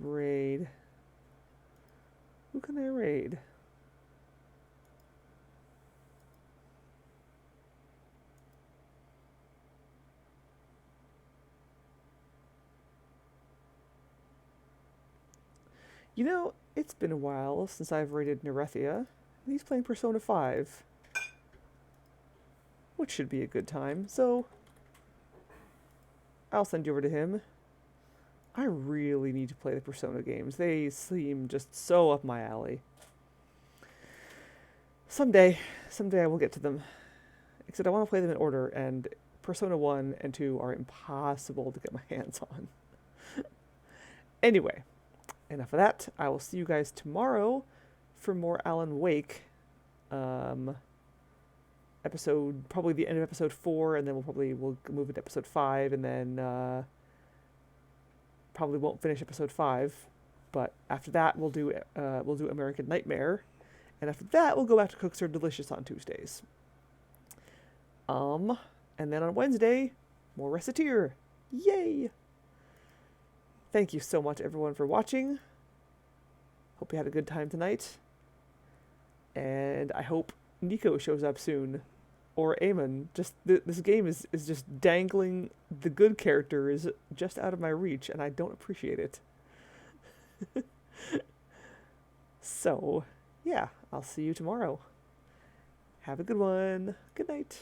Raid. Who can I raid? You know, it's been a while since I've raided Nerethia, and he's playing Persona 5. Which should be a good time, so I'll send you over to him. I really need to play the Persona games. They seem just so up my alley. Someday I will get to them. Except I want to play them in order, and Persona 1 and 2 are impossible to get my hands on. Anyway, enough of that. I will see you guys tomorrow for more Alan Wake. Episode, probably the end of episode 4, and then we'll move into episode 5, and then probably won't finish episode 5, but after that we'll do American Nightmare, and after that we'll go back to Cooks Are Delicious on Tuesdays. And then on Wednesday, more Reciteer. Yay! Thank you so much everyone for watching. Hope you had a good time tonight. And I hope Nico shows up soon. Or Eamon. Just this game is just dangling the good characters just out of my reach, and I don't appreciate it. So, yeah, I'll see you tomorrow. Have a good one. Good night.